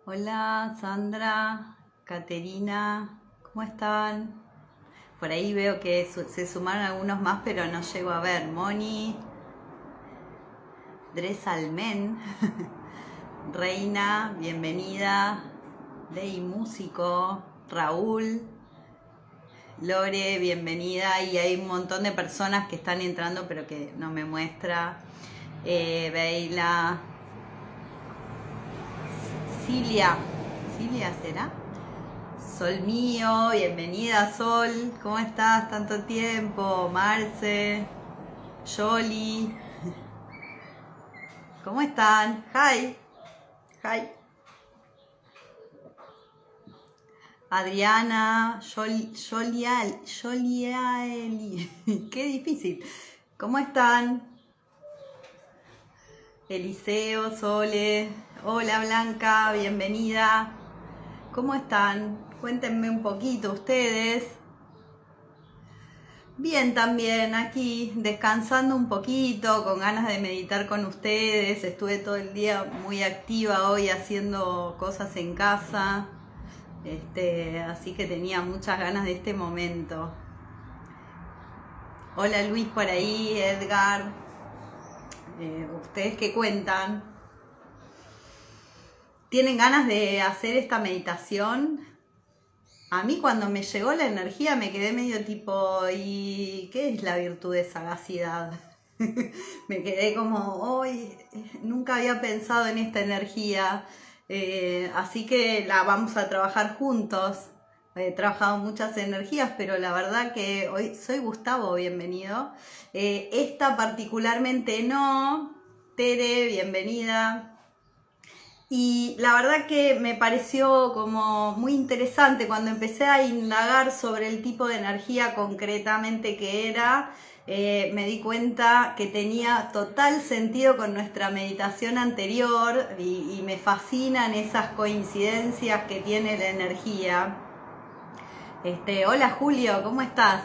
Hola Sandra, Caterina, ¿cómo están? Por ahí veo que se sumaron algunos más, pero no llego a ver. Moni, Dresalmen, Reina, bienvenida. Ley Músico, Raúl, Lore, bienvenida. Y hay un montón de personas que están entrando, pero que no me muestra. Beila, Cilia será. Sol mío, bienvenida Sol, ¿cómo estás? Tanto tiempo, Marce, Yoli, ¿cómo están? Hi, hi. Adriana, Yoliaeli, qué difícil. ¿Cómo están? Eliseo, Sole, hola Blanca, bienvenida. ¿Cómo están? Cuéntenme un poquito ustedes. Bien, también aquí descansando un poquito, con ganas de meditar con ustedes. Estuve todo el día muy activa hoy haciendo cosas en casa, así que tenía muchas ganas de este momento. Hola Luis por ahí, Edgar. ¿Ustedes qué cuentan? ¿Tienen ganas de hacer esta meditación? A mí cuando me llegó la energía me quedé medio tipo, ¿y qué es la virtud de sagacidad? Me quedé como, hoy nunca había pensado en esta energía, así que la vamos a trabajar juntos. He trabajado muchas energías, pero la verdad que hoy soy Gustavo, bienvenido. Esta particularmente no. Tere, bienvenida. Y la verdad que me pareció como muy interesante cuando empecé a indagar sobre el tipo de energía concretamente que era. Me di cuenta que tenía total sentido con nuestra meditación anterior y me fascinan esas coincidencias que tiene la energía. Hola Julio, ¿cómo estás?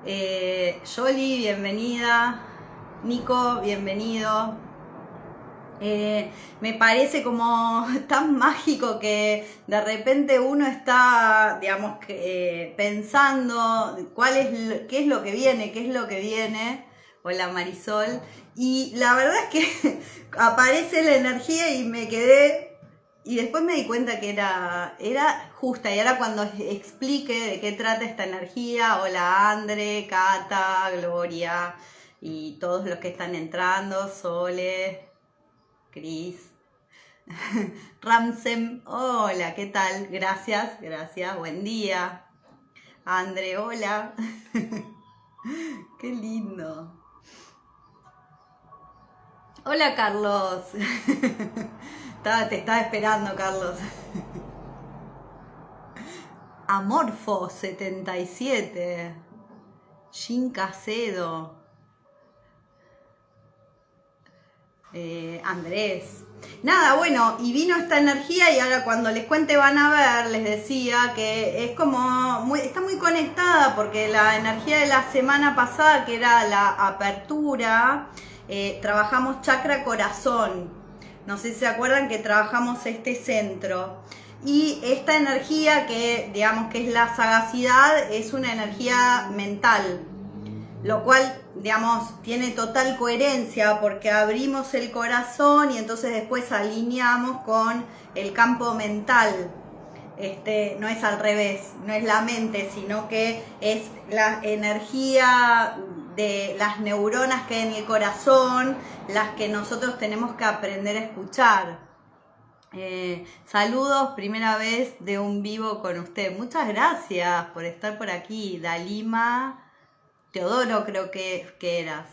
Yoli, bienvenida. Nico, bienvenido. Me parece como tan mágico que de repente uno está, digamos, pensando qué es lo que viene, qué es lo que viene. Hola Marisol. Y la verdad es que aparece la energía y me quedé, y después me di cuenta que era justa. Y ahora cuando explique de qué trata esta energía, hola Andre, Cata, Gloria y todos los que están entrando, Sole, Cris, Ramsem, hola, ¿qué tal? Gracias, buen día. Andre, hola. Qué lindo. Hola, Carlos. Te estaba esperando, Carlos. Amorfo 77. Jin Casedo. Andrés. Nada, bueno, y vino esta energía y ahora cuando les cuente van a ver, les decía que es como, está muy conectada porque la energía de la semana pasada, que era la apertura, trabajamos chakra corazón. No sé si se acuerdan que trabajamos este centro. Y esta energía que digamos que es la sagacidad es una energía mental, lo cual, digamos, tiene total coherencia porque abrimos el corazón y entonces después alineamos con el campo mental. No es al revés, no es la mente, sino que es la energía de las neuronas que hay en el corazón, las que nosotros tenemos que aprender a escuchar. Saludos, primera vez de un vivo con usted. Muchas gracias por estar por aquí. Dalima Teodoro creo que eras.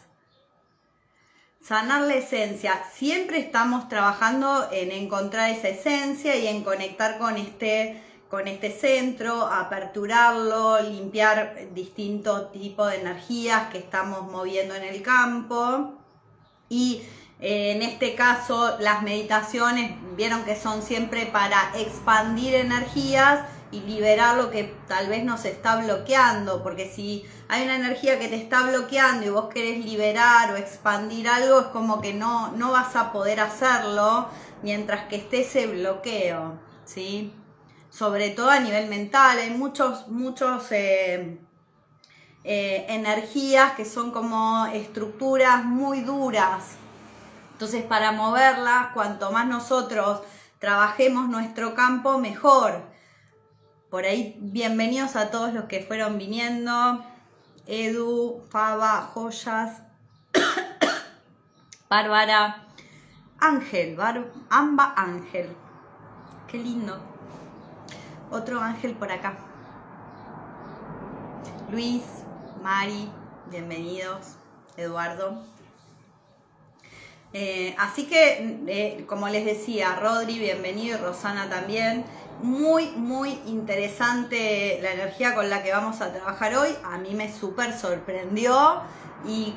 Sanar la esencia. Siempre estamos trabajando en encontrar esa esencia y en conectar con este centro, aperturarlo, limpiar distintos tipos de energías que estamos moviendo en el campo. Y en este caso las meditaciones vieron que son siempre para expandir energías y liberar lo que tal vez nos está bloqueando, porque si hay una energía que te está bloqueando y vos querés liberar o expandir algo, es como que no vas a poder hacerlo mientras que esté ese bloqueo, ¿sí? Sobre todo a nivel mental, hay muchos energías que son como estructuras muy duras. Entonces, para moverlas, cuanto más nosotros trabajemos nuestro campo, mejor. Por ahí, bienvenidos a todos los que fueron viniendo. Edu, Faba, Joyas, Bárbara, Ángel, Amba Ángel. Qué lindo. Otro ángel por acá. Luis, Mari, bienvenidos. Eduardo. Así que, como les decía, Rodri, bienvenido, y Rosana también. Muy, muy interesante la energía con la que vamos a trabajar hoy. A mí me súper sorprendió. Y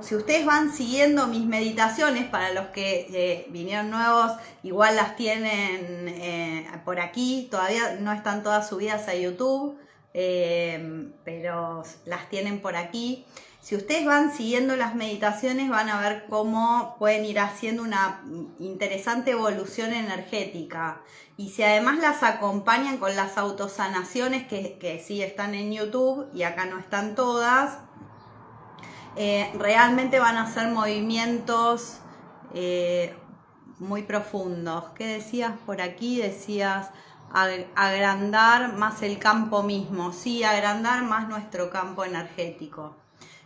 si ustedes van siguiendo mis meditaciones, para los que vinieron nuevos, igual las tienen por aquí. Todavía no están todas subidas a YouTube, pero las tienen por aquí. Si ustedes van siguiendo las meditaciones, van a ver cómo pueden ir haciendo una interesante evolución energética. Y si además las acompañan con las autosanaciones que sí están en YouTube y acá no están todas, realmente van a ser movimientos muy profundos. ¿Qué decías por aquí? Decías agrandar más el campo mismo. Sí, agrandar más nuestro campo energético.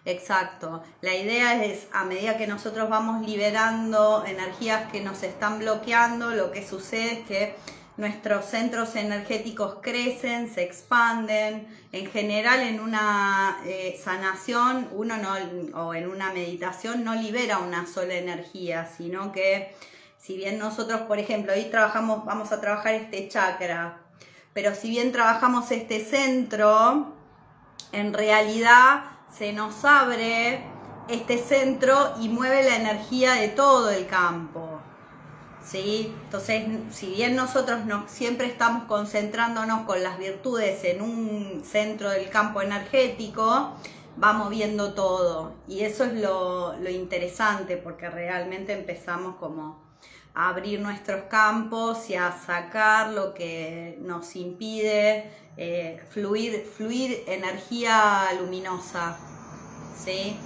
Exacto. La idea es, a medida que nosotros vamos liberando energías que nos están bloqueando, lo que sucede es que nuestros centros energéticos crecen, se expanden. En general, en una sanación, o en una meditación, no libera una sola energía, sino que, si bien nosotros, por ejemplo, hoy vamos a trabajar este chakra, pero si bien trabajamos este centro, en realidad se nos abre este centro y mueve la energía de todo el campo, ¿sí? Entonces, si bien nosotros siempre estamos concentrándonos con las virtudes en un centro del campo energético, va moviendo todo. Y eso es lo interesante, porque realmente empezamos como a abrir nuestros campos y a sacar lo que nos impide fluir energía luminosa, ¿sí?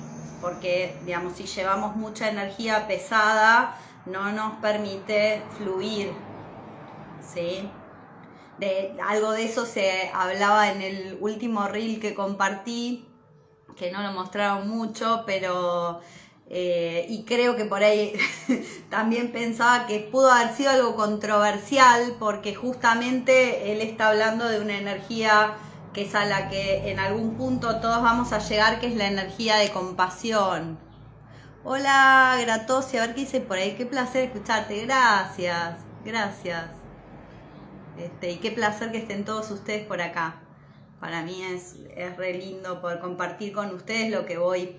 Porque, digamos, si llevamos mucha energía pesada, no nos permite fluir, ¿sí? Algo de eso se hablaba en el último reel que compartí, que no lo mostraron mucho, pero y creo que por ahí también pensaba que pudo haber sido algo controversial, porque justamente él está hablando de una energía que es a la que en algún punto todos vamos a llegar, que es la energía de compasión. Hola, Gratosi, a ver qué dice por ahí. Qué placer escucharte, gracias, gracias. Y qué placer que estén todos ustedes por acá. Para mí es re lindo poder compartir con ustedes lo que voy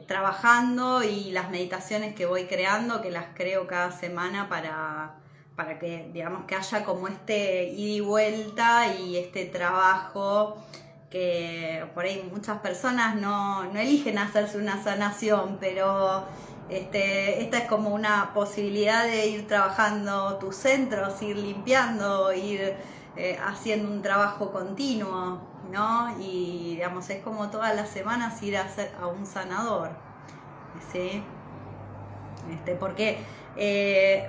trabajando y las meditaciones que voy creando, que las creo cada semana para que, digamos, que haya como este ida y vuelta y este trabajo que por ahí muchas personas no eligen hacerse una sanación, pero esta es como una posibilidad de ir trabajando tus centros, ir limpiando, ir haciendo un trabajo continuo, ¿no? Y, digamos, es como todas las semanas ir a un sanador, ¿sí? Porque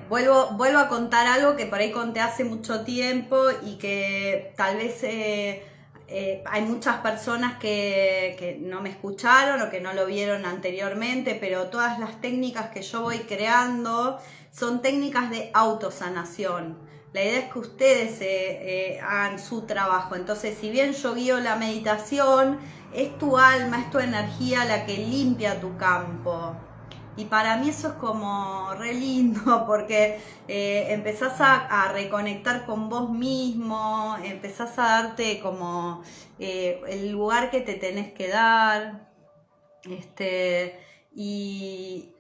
vuelvo a contar algo que por ahí conté hace mucho tiempo y que tal vez hay muchas personas que no me escucharon o que no lo vieron anteriormente, pero todas las técnicas que yo voy creando son técnicas de autosanación. La idea es que ustedes hagan su trabajo. Entonces, si bien yo guío la meditación, es tu alma, es tu energía la que limpia tu campo. Y para mí eso es como re lindo, porque empezás a reconectar con vos mismo, empezás a darte como el lugar que te tenés que dar. Y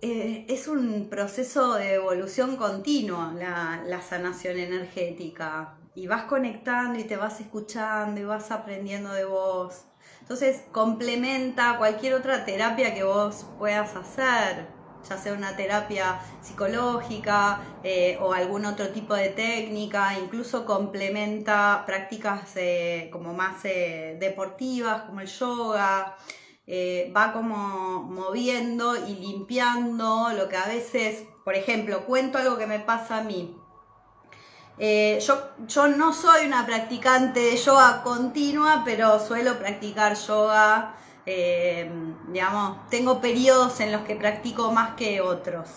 es un proceso de evolución continua la sanación energética. Y vas conectando y te vas escuchando y vas aprendiendo de vos. Entonces complementa cualquier otra terapia que vos puedas hacer, ya sea una terapia psicológica o algún otro tipo de técnica, incluso complementa prácticas como más deportivas, como el yoga. Va como moviendo y limpiando lo que a veces, por ejemplo, cuento algo que me pasa a mí. Yo no soy una practicante de yoga continua, pero suelo practicar yoga, digamos, tengo periodos en los que practico más que otros.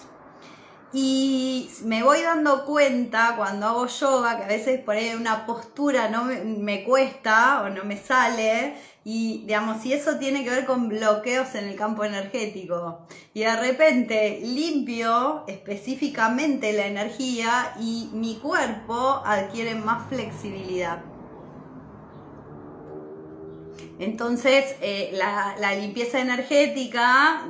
Y me voy dando cuenta cuando hago yoga que a veces por ahí una postura no me cuesta o no me sale, y digamos, si eso tiene que ver con bloqueos en el campo energético, y de repente limpio específicamente la energía y mi cuerpo adquiere más flexibilidad. Entonces la limpieza energética,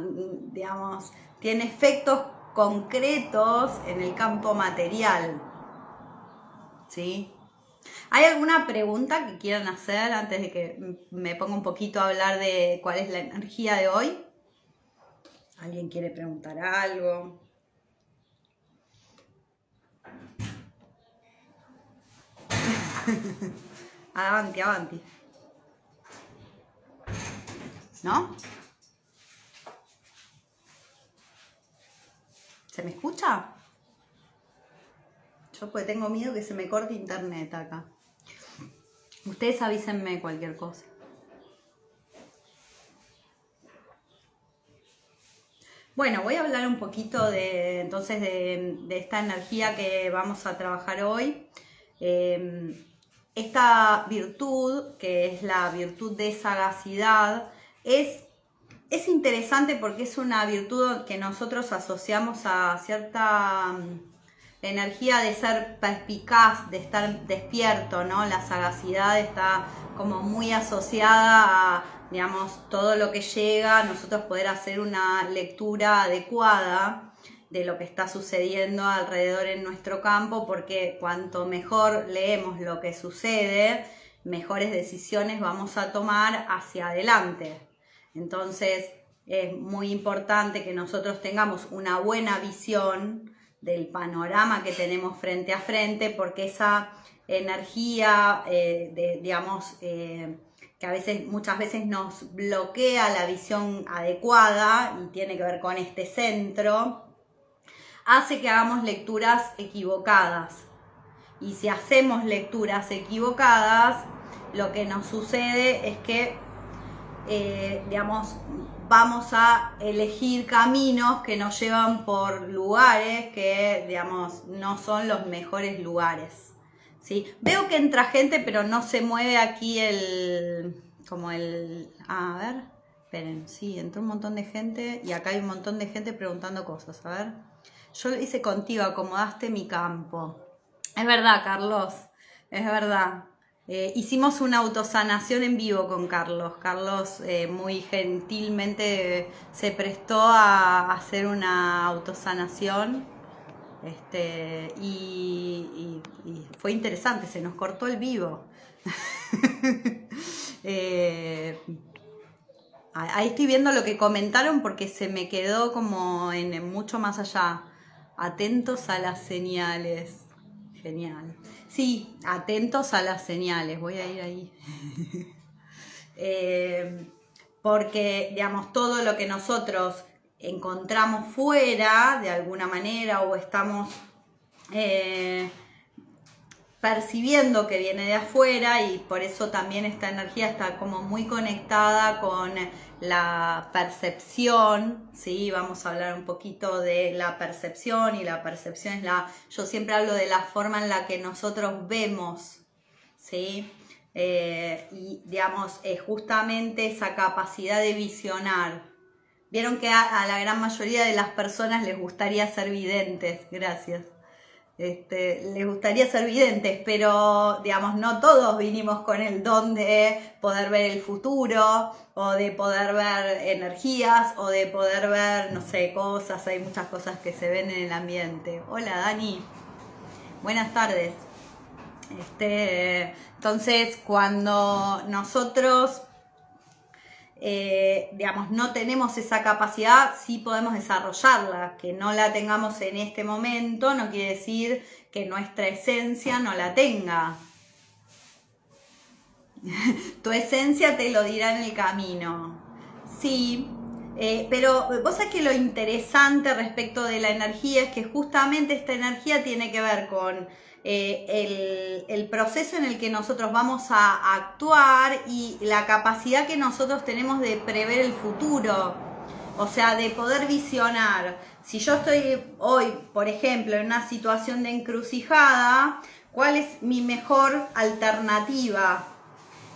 digamos, tiene efectos concretos en el campo material, ¿sí? ¿Hay alguna pregunta que quieran hacer antes de que me ponga un poquito a hablar de cuál es la energía de hoy? ¿Alguien quiere preguntar algo? Avanti, avanti. ¿No? ¿Se me escucha? Yo pues tengo miedo que se me corte internet acá. Ustedes avísenme cualquier cosa. Bueno, voy a hablar un poquito entonces de esta energía que vamos a trabajar hoy. Esta virtud, que es la virtud de sagacidad, es interesante porque es una virtud que nosotros asociamos a cierta energía de ser perspicaz, de estar despierto, ¿no? La sagacidad está como muy asociada a, digamos, todo lo que llega, a nosotros poder hacer una lectura adecuada de lo que está sucediendo alrededor en nuestro campo, porque cuanto mejor leemos lo que sucede, mejores decisiones vamos a tomar hacia adelante. Entonces es muy importante que nosotros tengamos una buena visión del panorama que tenemos frente a frente, porque esa energía, digamos, que muchas veces nos bloquea la visión adecuada y tiene que ver con este centro, hace que hagamos lecturas equivocadas. Y si hacemos lecturas equivocadas, lo que nos sucede es que, digamos, vamos a elegir caminos que nos llevan por lugares que, digamos, no son los mejores lugares, ¿sí? Veo que entra gente, pero no se mueve aquí a ver, esperen, sí, entró un montón de gente y acá hay un montón de gente preguntando cosas, a ver. Yo lo hice contigo, acomodaste mi campo. Es verdad, Carlos, es verdad. Hicimos una autosanación en vivo con Carlos. Carlos muy gentilmente se prestó a hacer una autosanación. Y fue interesante, se nos cortó el vivo. Ahí estoy viendo lo que comentaron porque se me quedó como en mucho más allá. Atentos a las señales. Genial. Sí, atentos a las señales. Voy a ir ahí. Porque, digamos, todo lo que nosotros encontramos fuera, de alguna manera, o estamos percibiendo que viene de afuera, y por eso también esta energía está como muy conectada con la percepción, ¿sí? Vamos a hablar un poquito de la percepción, y la percepción es yo siempre hablo de la forma en la que nosotros vemos, ¿sí? Y digamos, justamente esa capacidad de visionar. Vieron que a la gran mayoría de las personas les gustaría ser videntes, gracias. les gustaría ser videntes, pero digamos, no todos vinimos con el don de poder ver el futuro o de poder ver energías o de poder ver, no sé, cosas. Hay muchas cosas que se ven en el ambiente. Hola Dani, buenas tardes. Entonces, cuando nosotros digamos, no tenemos esa capacidad, sí podemos desarrollarla. Que no la tengamos en este momento no quiere decir que nuestra esencia no la tenga. Tu esencia te lo dirá en el camino. Sí, pero vos sabés que lo interesante respecto de la energía es que justamente esta energía tiene que ver con el proceso en el que nosotros vamos a actuar y la capacidad que nosotros tenemos de prever el futuro, o sea, de poder visionar. Si yo estoy hoy, por ejemplo, en una situación de encrucijada, ¿cuál es mi mejor alternativa?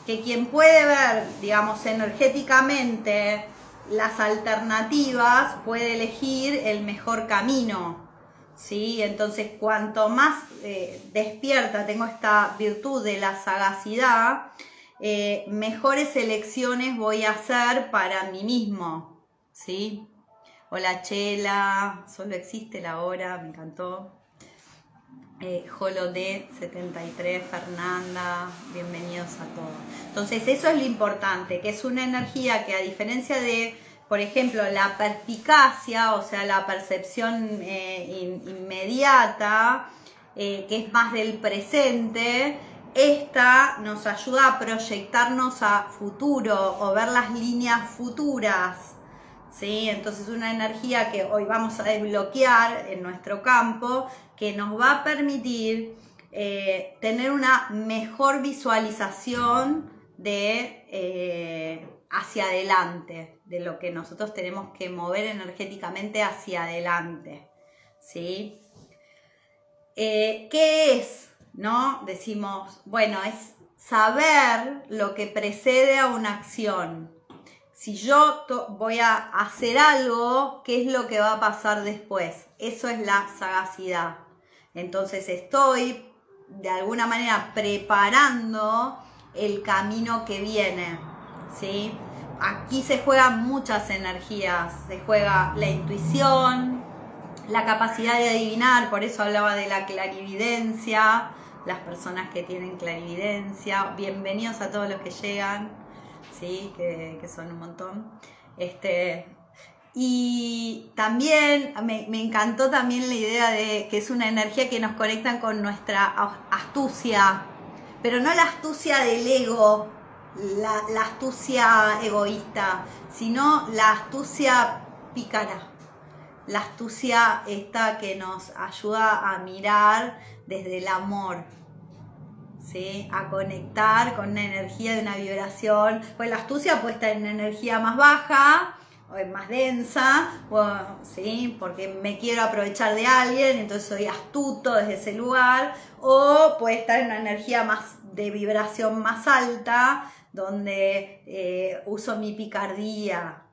Que quien puede ver, digamos, energéticamente las alternativas puede elegir el mejor camino. ¿Sí? Entonces, cuanto más despierta tengo esta virtud de la sagacidad, mejores elecciones voy a hacer para mí mismo. ¿Sí? Hola Chela, solo existe la hora, me encantó. Jolode 73, Fernanda, bienvenidos a todos. Entonces eso es lo importante, que es una energía que a diferencia de, por ejemplo, la perspicacia, o sea, la percepción inmediata, que es más del presente, esta nos ayuda a proyectarnos a futuro o ver las líneas futuras. ¿Sí? Entonces una energía que hoy vamos a desbloquear en nuestro campo, que nos va a permitir tener una mejor visualización de hacia adelante, de lo que nosotros tenemos que mover energéticamente hacia adelante. ¿Sí? ¿Qué es? ¿No? Decimos, bueno, es saber lo que precede a una acción. Si yo voy a hacer algo, ¿qué es lo que va a pasar después? Eso es la sagacidad. Entonces estoy de alguna manera preparando el camino que viene, ¿sí? Aquí se juegan muchas energías, se juega la intuición, la capacidad de adivinar, por eso hablaba de la clarividencia, las personas que tienen clarividencia, bienvenidos a todos los que llegan. Sí, que son un montón. Y también me encantó también la idea de que es una energía que nos conecta con nuestra astucia, pero no la astucia del ego, la astucia egoísta, sino la astucia pícara, la astucia esta que nos ayuda a mirar desde el amor. ¿Sí? A conectar con una energía de una vibración. Pues la astucia puede estar en una energía más baja o más densa, ¿sí? Porque me quiero aprovechar de alguien, entonces soy astuto desde ese lugar, o puede estar en una energía más de vibración más alta, donde uso mi picardía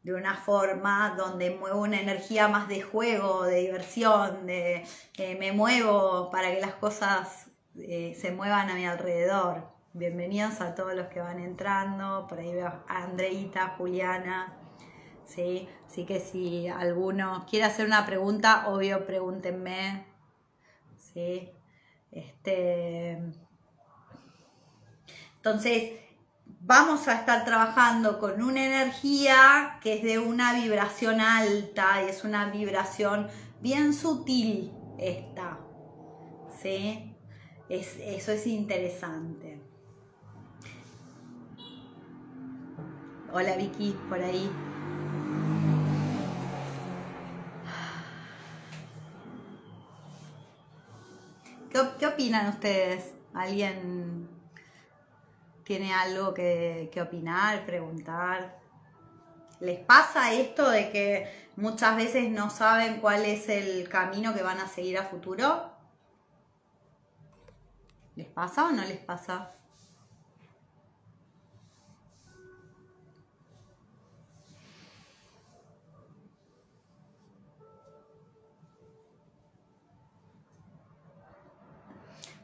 de una forma donde muevo una energía más de juego, de diversión, me muevo para que las cosas se muevan a mi alrededor. Bienvenidos a todos los que van entrando. Por ahí veo a Andreita, Juliana. ¿Sí? Así que si alguno quiere hacer una pregunta, obvio, pregúntenme. ¿Sí? Entonces, vamos a estar trabajando con una energía que es de una vibración alta y es una vibración bien sutil esta. ¿Sí? Eso es interesante. Hola Vicky, por ahí. ¿Qué opinan ustedes? ¿Alguien tiene algo que opinar, preguntar? ¿Les pasa esto de que muchas veces no saben cuál es el camino que van a seguir a futuro? ¿Les pasa o no les pasa?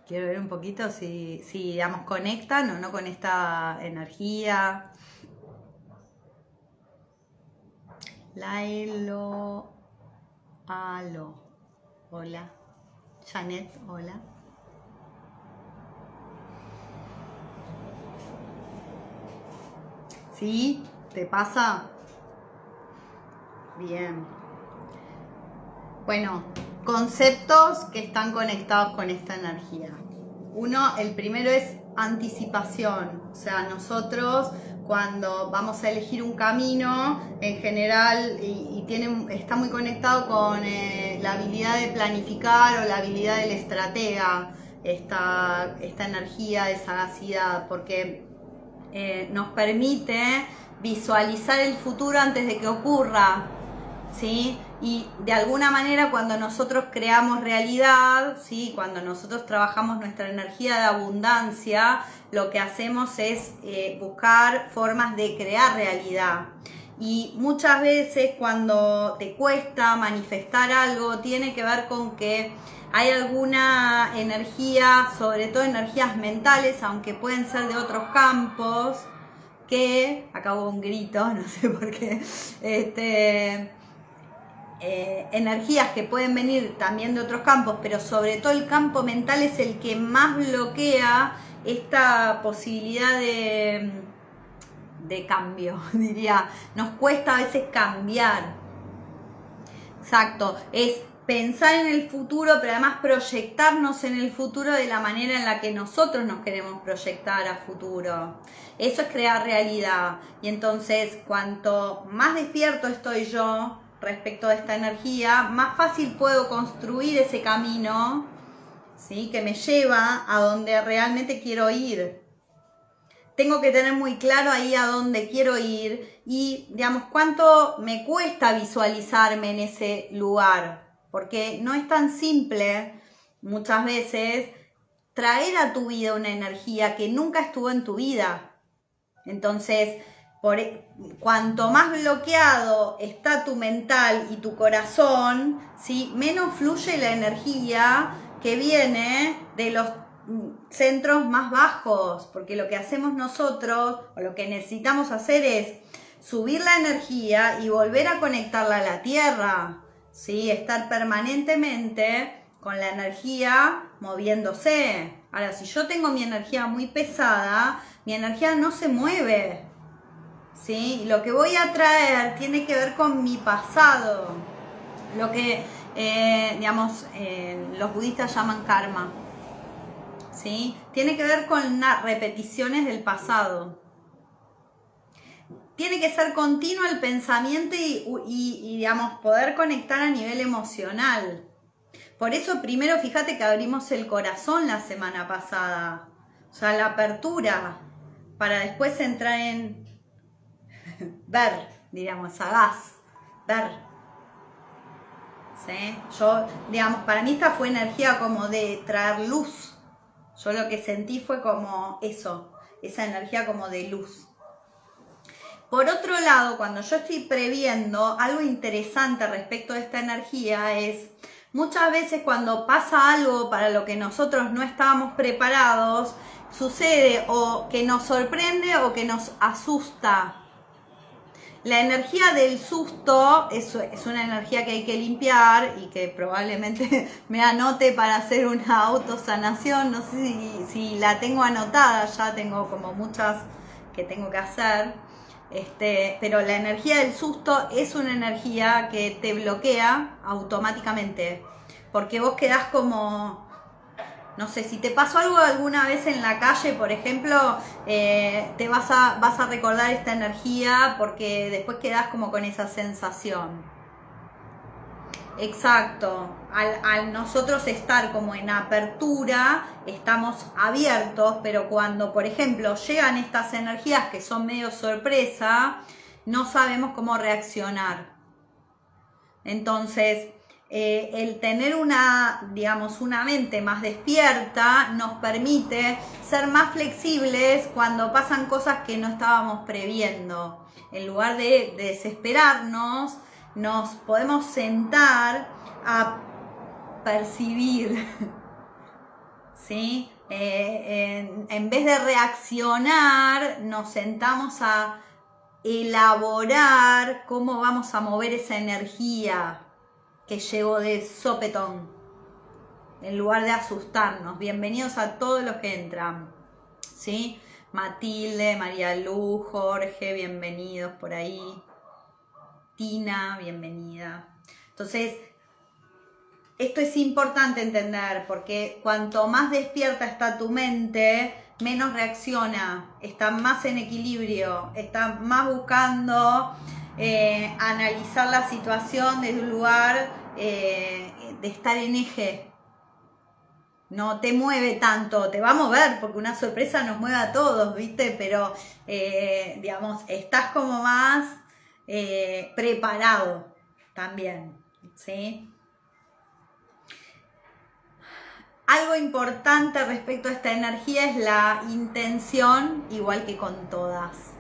Quiero ver un poquito si digamos, conectan o no con esta energía. Lailo, alo, hola. Janet, hola. ¿Sí? ¿Te pasa? Bien. Bueno, conceptos que están conectados con esta energía. Uno, el primero es anticipación. O sea, nosotros cuando vamos a elegir un camino, en general, está muy conectado con la habilidad de planificar o la habilidad del estratega, esta energía de sagacidad, porque nos permite visualizar el futuro antes de que ocurra, ¿sí? Y de alguna manera cuando nosotros creamos realidad, ¿sí? Cuando nosotros trabajamos nuestra energía de abundancia, lo que hacemos es buscar formas de crear realidad. Y muchas veces cuando te cuesta manifestar algo, tiene que ver con que hay alguna energía, sobre todo energías mentales, aunque pueden ser de otros campos, que, acá hubo un grito, no sé por qué, energías que pueden venir también de otros campos, pero sobre todo el campo mental es el que más bloquea esta posibilidad de cambio, diría. Nos cuesta a veces cambiar. Exacto, es pensar en el futuro, pero además proyectarnos en el futuro de la manera en la que nosotros nos queremos proyectar a futuro. Eso es crear realidad. Y entonces, cuanto más despierto estoy yo respecto a esta energía, más fácil puedo construir ese camino, ¿sí? Que me lleva a donde realmente quiero ir. Tengo que tener muy claro ahí a dónde quiero ir y, digamos, cuánto me cuesta visualizarme en ese lugar. Porque no es tan simple, muchas veces, traer a tu vida una energía que nunca estuvo en tu vida. Entonces, cuanto más bloqueado está tu mental y tu corazón, ¿sí? Menos fluye la energía que viene de los centros más bajos, porque lo que hacemos nosotros, o lo que necesitamos hacer es subir la energía y volver a conectarla a la tierra, ¿sí? Estar permanentemente con la energía moviéndose. Ahora, si yo tengo mi energía muy pesada, mi energía no se mueve, ¿sí? Y lo que voy a traer tiene que ver con mi pasado, lo que, digamos, los budistas llaman karma, ¿sí? Tiene que ver con repeticiones del pasado. Tiene que ser continuo el pensamiento y, digamos, poder conectar a nivel emocional. Por eso primero fíjate que abrimos el corazón la semana pasada. O sea, la apertura, para después entrar en ver, diríamos, sagaz, ver. ¿Sí? Yo, digamos, para mí esta fue energía como de traer luz. Yo lo que sentí fue como eso, esa energía como de luz. Por otro lado, cuando yo estoy previendo, algo interesante respecto a esta energía es, muchas veces cuando pasa algo para lo que nosotros no estábamos preparados, sucede o que nos sorprende o que nos asusta. La energía del susto es una energía que hay que limpiar y que probablemente me anote para hacer una autosanación. No sé si la tengo anotada, ya tengo como muchas que tengo que hacer. Pero la energía del susto es una energía que te bloquea automáticamente. Porque vos quedás como... No sé, si te pasó algo alguna vez en la calle, por ejemplo, te vas a recordar esta energía porque después quedás como con esa sensación. Exacto. Al nosotros estar como en apertura, estamos abiertos, pero cuando, por ejemplo, llegan estas energías que son medio sorpresa, no sabemos cómo reaccionar. Entonces, el tener una mente más despierta nos permite ser más flexibles cuando pasan cosas que no estábamos previendo. En lugar de desesperarnos, nos podemos sentar a percibir ¿sí? En vez de reaccionar, nos sentamos a elaborar cómo vamos a mover esa energía que llegó de sopetón, en lugar de asustarnos. Bienvenidos a todos los que entran, ¿sí? Matilde, María Luz, Jorge, bienvenidos por ahí. Tina, bienvenida. Entonces, esto es importante entender, porque cuanto más despierta está tu mente, menos reacciona, está más en equilibrio, está más buscando analizar la situación desde un lugar de estar en eje. No te mueve tanto, te va a mover porque una sorpresa nos mueve a todos, ¿viste? Pero, digamos, estás como más preparado también, ¿sí? Algo importante respecto a esta energía es la intención, igual que con todas.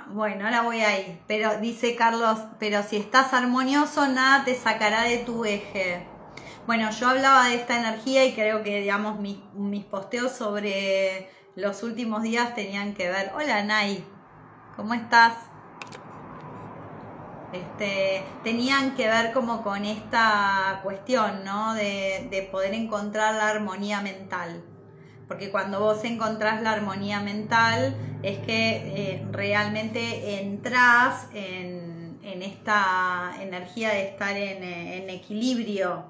Bueno, ahora voy ahí, pero dice Carlos, pero si estás armonioso, nada te sacará de tu eje. Bueno, yo hablaba de esta energía y creo que, digamos, mis posteos sobre los últimos días tenían que ver. Hola, Nay, ¿cómo estás? Tenían que ver como con esta cuestión, ¿no? De poder encontrar la armonía mental. Porque cuando vos encontrás la armonía mental es que realmente entrás en esta energía de estar en equilibrio,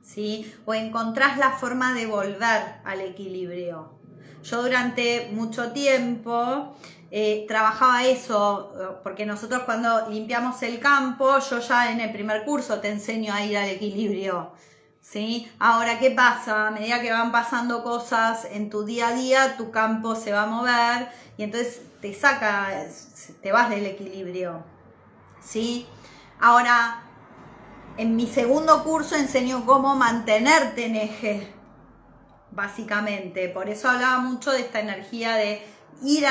¿sí? O encontrás la forma de volver al equilibrio. Yo durante mucho tiempo trabajaba eso, porque nosotros cuando limpiamos el campo, yo ya en el primer curso te enseño a ir al equilibrio, ¿sí? Ahora, ¿qué pasa? A medida que van pasando cosas en tu día a día, tu campo se va a mover y entonces te vas del equilibrio, ¿sí? Ahora, en mi segundo curso enseño cómo mantenerte en eje, básicamente. Por eso hablaba mucho de esta energía de ir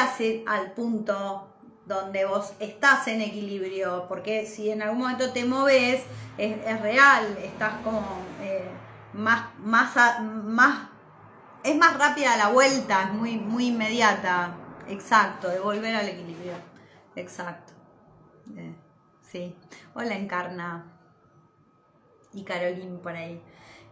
al punto donde vos estás en equilibrio, porque si en algún momento te moves, es real, estás como es más rápida la vuelta, es muy inmediata. Exacto, de volver al equilibrio. Exacto. Sí. Hola, Encarna. Y Carolín por ahí.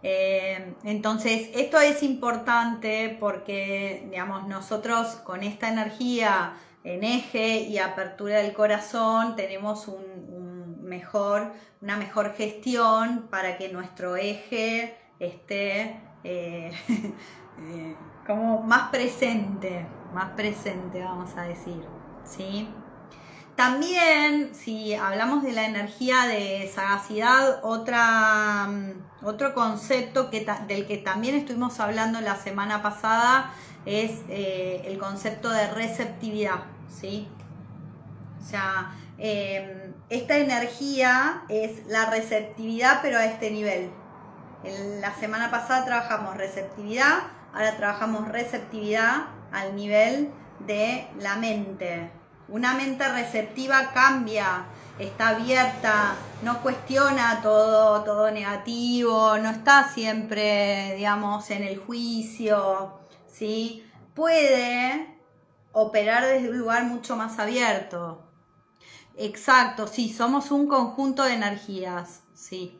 Entonces, esto es importante porque, digamos, nosotros con esta energía en eje y apertura del corazón tenemos una mejor gestión para que nuestro eje esté como más presente, vamos a decir, ¿sí? También, si hablamos de la energía de sagacidad, otro concepto del que también estuvimos hablando la semana pasada es el concepto de receptividad, ¿sí? O sea, esta energía es la receptividad, pero a este nivel. La semana pasada trabajamos receptividad, ahora trabajamos receptividad al nivel de la mente. Una mente receptiva cambia, está abierta, no cuestiona todo negativo, no está siempre, digamos, en el juicio, ¿sí? Puede operar desde un lugar mucho más abierto. Exacto, sí, somos un conjunto de energías, sí.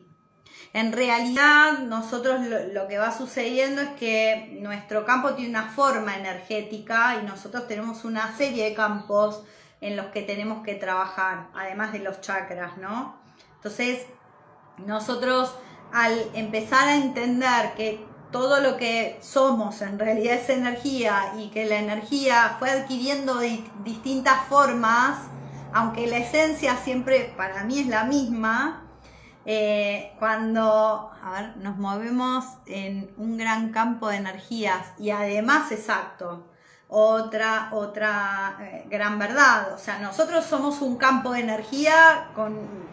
En realidad, nosotros lo que va sucediendo es que nuestro campo tiene una forma energética y nosotros tenemos una serie de campos en los que tenemos que trabajar, además de los chakras, ¿no? Entonces, nosotros al empezar a entender que todo lo que somos en realidad es energía y que la energía fue adquiriendo distintas formas, aunque la esencia siempre para mí es la misma, cuando nos movemos en un gran campo de energías y además, exacto, otra gran verdad, o sea, nosotros somos un campo de energía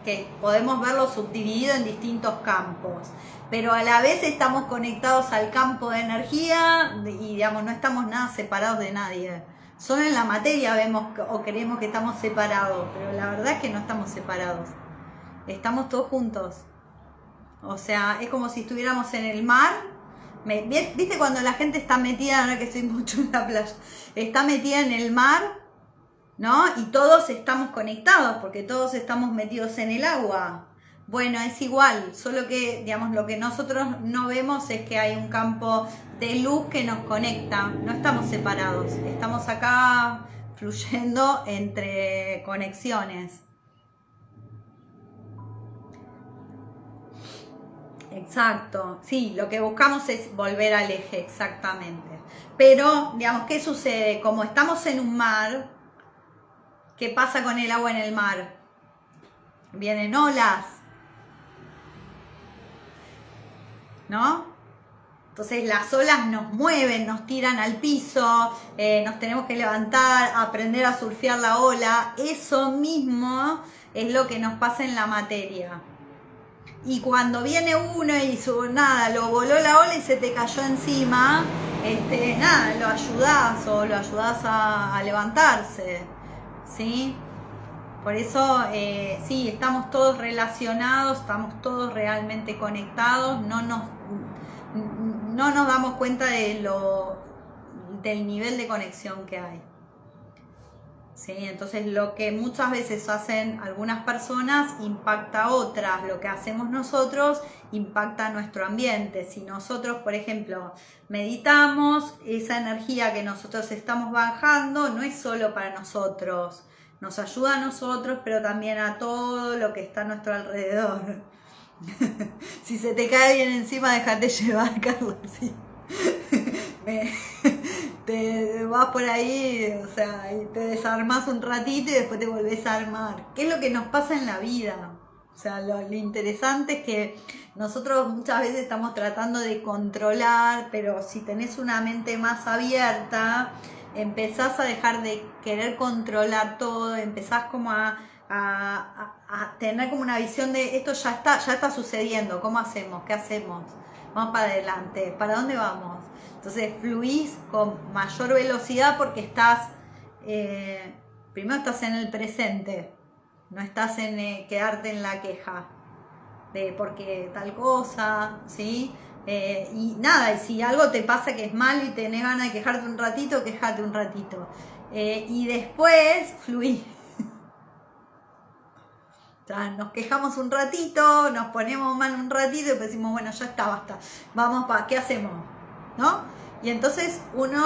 que podemos verlo subdividido en distintos campos, pero a la vez estamos conectados al campo de energía y, digamos, no estamos nada separados de nadie. Solo en la materia vemos o creemos que estamos separados, pero la verdad es que no estamos separados. estamos todos juntos. O sea, es como si estuviéramos en el mar. ¿Viste cuando la gente está metida, ahora que estoy mucho en la playa, está metida en el mar, ¿no? Y todos estamos conectados porque todos estamos metidos en el agua. Bueno, es igual, solo que, digamos, lo que nosotros no vemos es que hay un campo de luz que nos conecta. No estamos separados, estamos acá fluyendo entre conexiones. Exacto, sí, lo que buscamos es volver al eje, exactamente. Pero, digamos, ¿qué sucede? Como estamos en un mar, ¿qué pasa con el agua en el mar? Vienen olas, ¿no? Entonces las olas nos mueven, nos tiran al piso, nos tenemos que levantar, aprender a surfear la ola. Eso mismo es lo que nos pasa en la materia. Y cuando viene uno y nada, lo voló la ola y se te cayó encima, nada, lo ayudás o lo ayudás a levantarse, ¿sí? Por eso, sí, estamos todos relacionados, estamos todos realmente conectados, no nos damos cuenta del nivel de conexión que hay. ¿Sí? Entonces lo que muchas veces hacen algunas personas impacta a otras, lo que hacemos nosotros impacta a nuestro ambiente. Si nosotros, por ejemplo, meditamos, esa energía que nosotros estamos bajando no es solo para nosotros, nos ayuda a nosotros, pero también a todo lo que está a nuestro alrededor. Si se te cae bien encima, déjate llevar, Carlos. ¿Sí? Te vas por ahí, o sea, y te desarmas un ratito y después te volvés a armar. ¿Qué es lo que nos pasa en la vida? O sea, lo interesante es que nosotros muchas veces estamos tratando de controlar, pero si tenés una mente más abierta, empezás a dejar de querer controlar todo, empezás como a tener como una visión de esto ya está sucediendo, ¿cómo hacemos? ¿Qué hacemos? Vamos para adelante, ¿para dónde vamos? Entonces fluís con mayor velocidad porque primero estás en el presente, no estás en quedarte en la queja de porque tal cosa, ¿sí? Y nada, y si algo te pasa que es malo y tenés ganas de quejarte un ratito, quejate un ratito. Y después fluís. O sea, nos quejamos un ratito, nos ponemos mal un ratito y después decimos, bueno, ya está, basta. Vamos, ¿qué hacemos? ¿No? Y entonces uno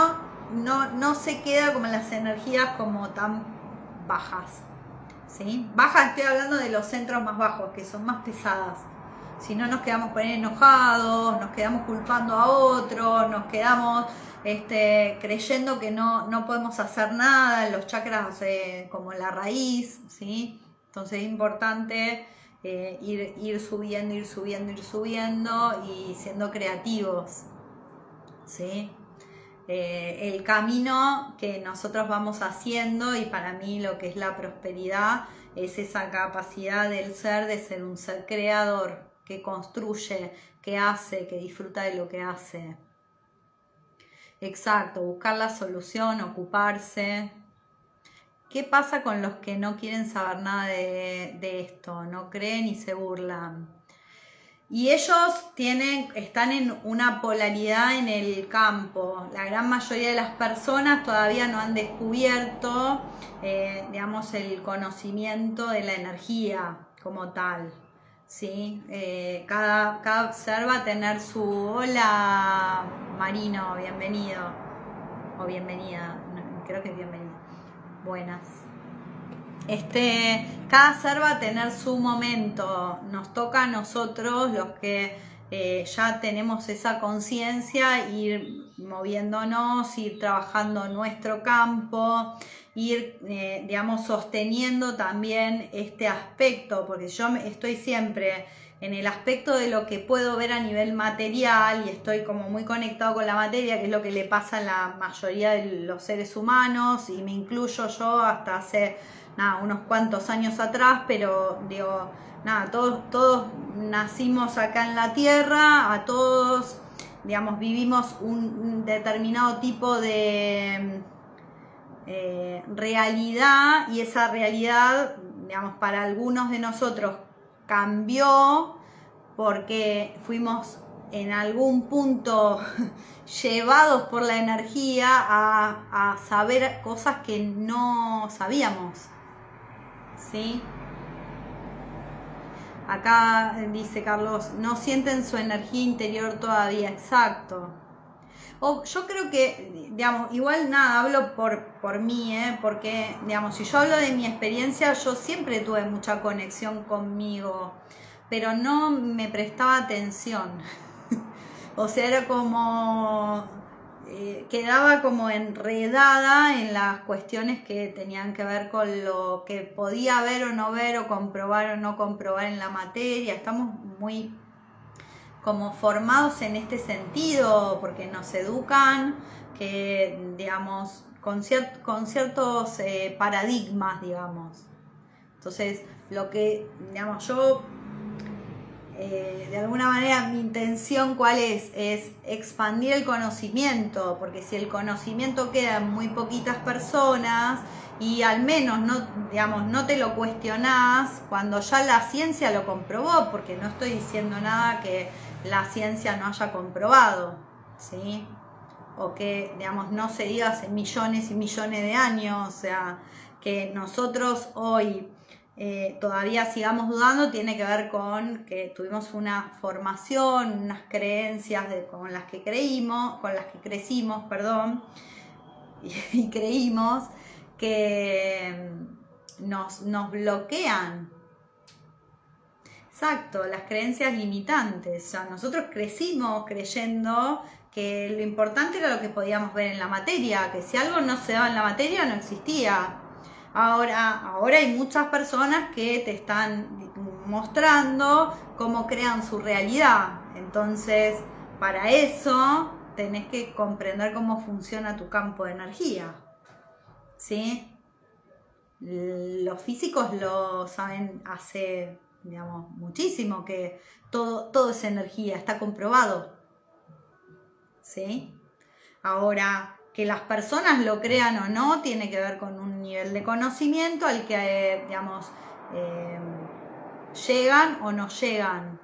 no se queda como en las energías como tan bajas. ¿Sí? Bajas, estoy hablando de los centros más bajos, que son más pesadas. Si no nos quedamos por ahí enojados, nos quedamos culpando a otros, nos quedamos creyendo que no podemos hacer nada, los chakras como la raíz, ¿sí? Entonces es importante ir subiendo y siendo creativos, ¿sí? El camino que nosotros vamos haciendo, y para mí lo que es la prosperidad es esa capacidad del ser de ser un ser creador que construye, que hace, que disfruta de lo que hace. Exacto, buscar la solución, ocuparse. ¿Qué pasa con los que no quieren saber nada de esto? No creen y se burlan. Y ellos están en una polaridad en el campo. La gran mayoría de las personas todavía no han descubierto, digamos, el conocimiento de la energía como tal. ¿Sí? Cada ser va a tener su hola, Marino, bienvenido. O bienvenida, creo que es bienvenido. Buenas. Cada ser va a tener su momento. Nos toca a nosotros, los que ya tenemos esa conciencia, ir moviéndonos, ir trabajando nuestro campo, ir, digamos, sosteniendo también este aspecto, porque yo estoy siempre en el aspecto de lo que puedo ver a nivel material y estoy como muy conectado con la materia, que es lo que le pasa a la mayoría de los seres humanos, y me incluyo yo hasta hace unos cuantos años atrás, pero digo, todos nacimos acá en la tierra, a todos, digamos, vivimos un determinado tipo de realidad, y esa realidad, digamos, para algunos de nosotros cambió porque fuimos en algún punto llevados por la energía a saber cosas que no sabíamos, ¿sí? Acá dice Carlos, no sienten su energía interior todavía, exacto. Yo creo que, digamos, igual nada, hablo por mí, porque, digamos, si yo hablo de mi experiencia, yo siempre tuve mucha conexión conmigo, pero no me prestaba atención. O sea, era como, quedaba como enredada en las cuestiones que tenían que ver con lo que podía ver o no ver, o comprobar o no comprobar en la materia. Estamos muy como formados en este sentido, porque nos educan, que digamos, con ciertos paradigmas, digamos. Entonces, lo que, digamos, yo, de alguna manera, mi intención, ¿cuál es? Es expandir el conocimiento, porque si el conocimiento queda en muy poquitas personas, y al menos no, digamos, no te lo cuestionás cuando ya la ciencia lo comprobó, porque no estoy diciendo nada que la ciencia no haya comprobado, ¿sí? O que, digamos, no se diga hace millones y millones de años, o sea, que nosotros hoy todavía sigamos dudando, tiene que ver con que tuvimos una formación, unas creencias con las que crecimos, perdón, y creímos que nos bloquean. Exacto, las creencias limitantes. O sea, nosotros crecimos creyendo que lo importante era lo que podíamos ver en la materia, que si algo no se daba en la materia no existía. Ahora hay muchas personas que te están mostrando cómo crean su realidad. Entonces, para eso tenés que comprender cómo funciona tu campo de energía, ¿sí? Los físicos lo saben hace, digamos, muchísimo, que todo es energía, está comprobado, ¿sí? Ahora, que las personas lo crean o no, tiene que ver con un nivel de conocimiento al que, digamos, llegan o no llegan,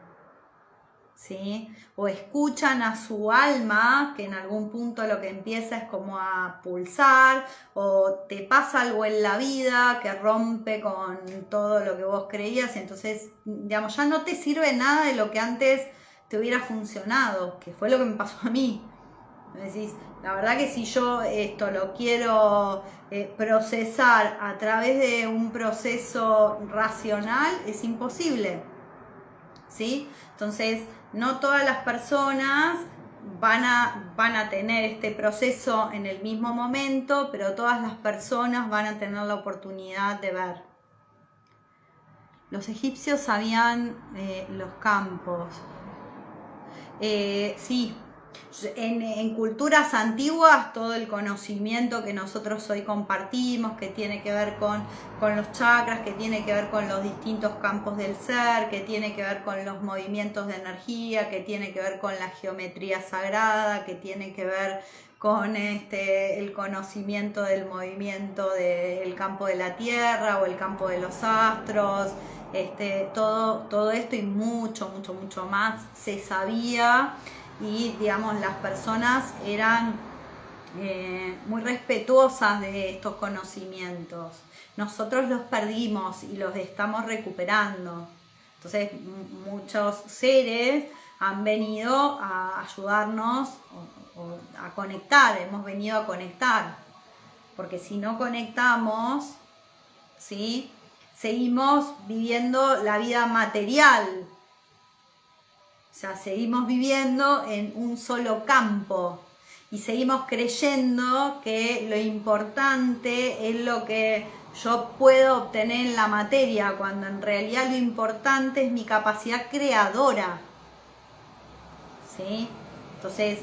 ¿sí? O escuchan a su alma, que en algún punto lo que empieza es como a pulsar, o te pasa algo en la vida que rompe con todo lo que vos creías, y entonces, digamos, ya no te sirve nada de lo que antes te hubiera funcionado, que fue lo que me pasó a mí. Me decís, la verdad que si yo esto lo quiero procesar a través de un proceso racional, es imposible, ¿sí? Entonces, no todas las personas van a tener este proceso en el mismo momento, pero todas las personas van a tener la oportunidad de ver. Los egipcios sabían los campos. Sí, en culturas antiguas todo el conocimiento que nosotros hoy compartimos, que tiene que ver con los chakras, que tiene que ver con los distintos campos del ser, que tiene que ver con los movimientos de energía, que tiene que ver con la geometría sagrada, que tiene que ver con el conocimiento del movimiento del campo de la Tierra o el campo de los astros. Todo esto y mucho más se sabía, y digamos las personas eran muy respetuosas de estos conocimientos. Nosotros los perdimos y los estamos recuperando. Entonces muchos seres han venido a ayudarnos o a conectar, hemos venido a conectar, porque si no conectamos, ¿sí?, seguimos viviendo la vida material, o sea, seguimos viviendo en un solo campo y seguimos creyendo que lo importante es lo que yo puedo obtener en la materia, cuando en realidad lo importante es mi capacidad creadora, ¿sí? Entonces,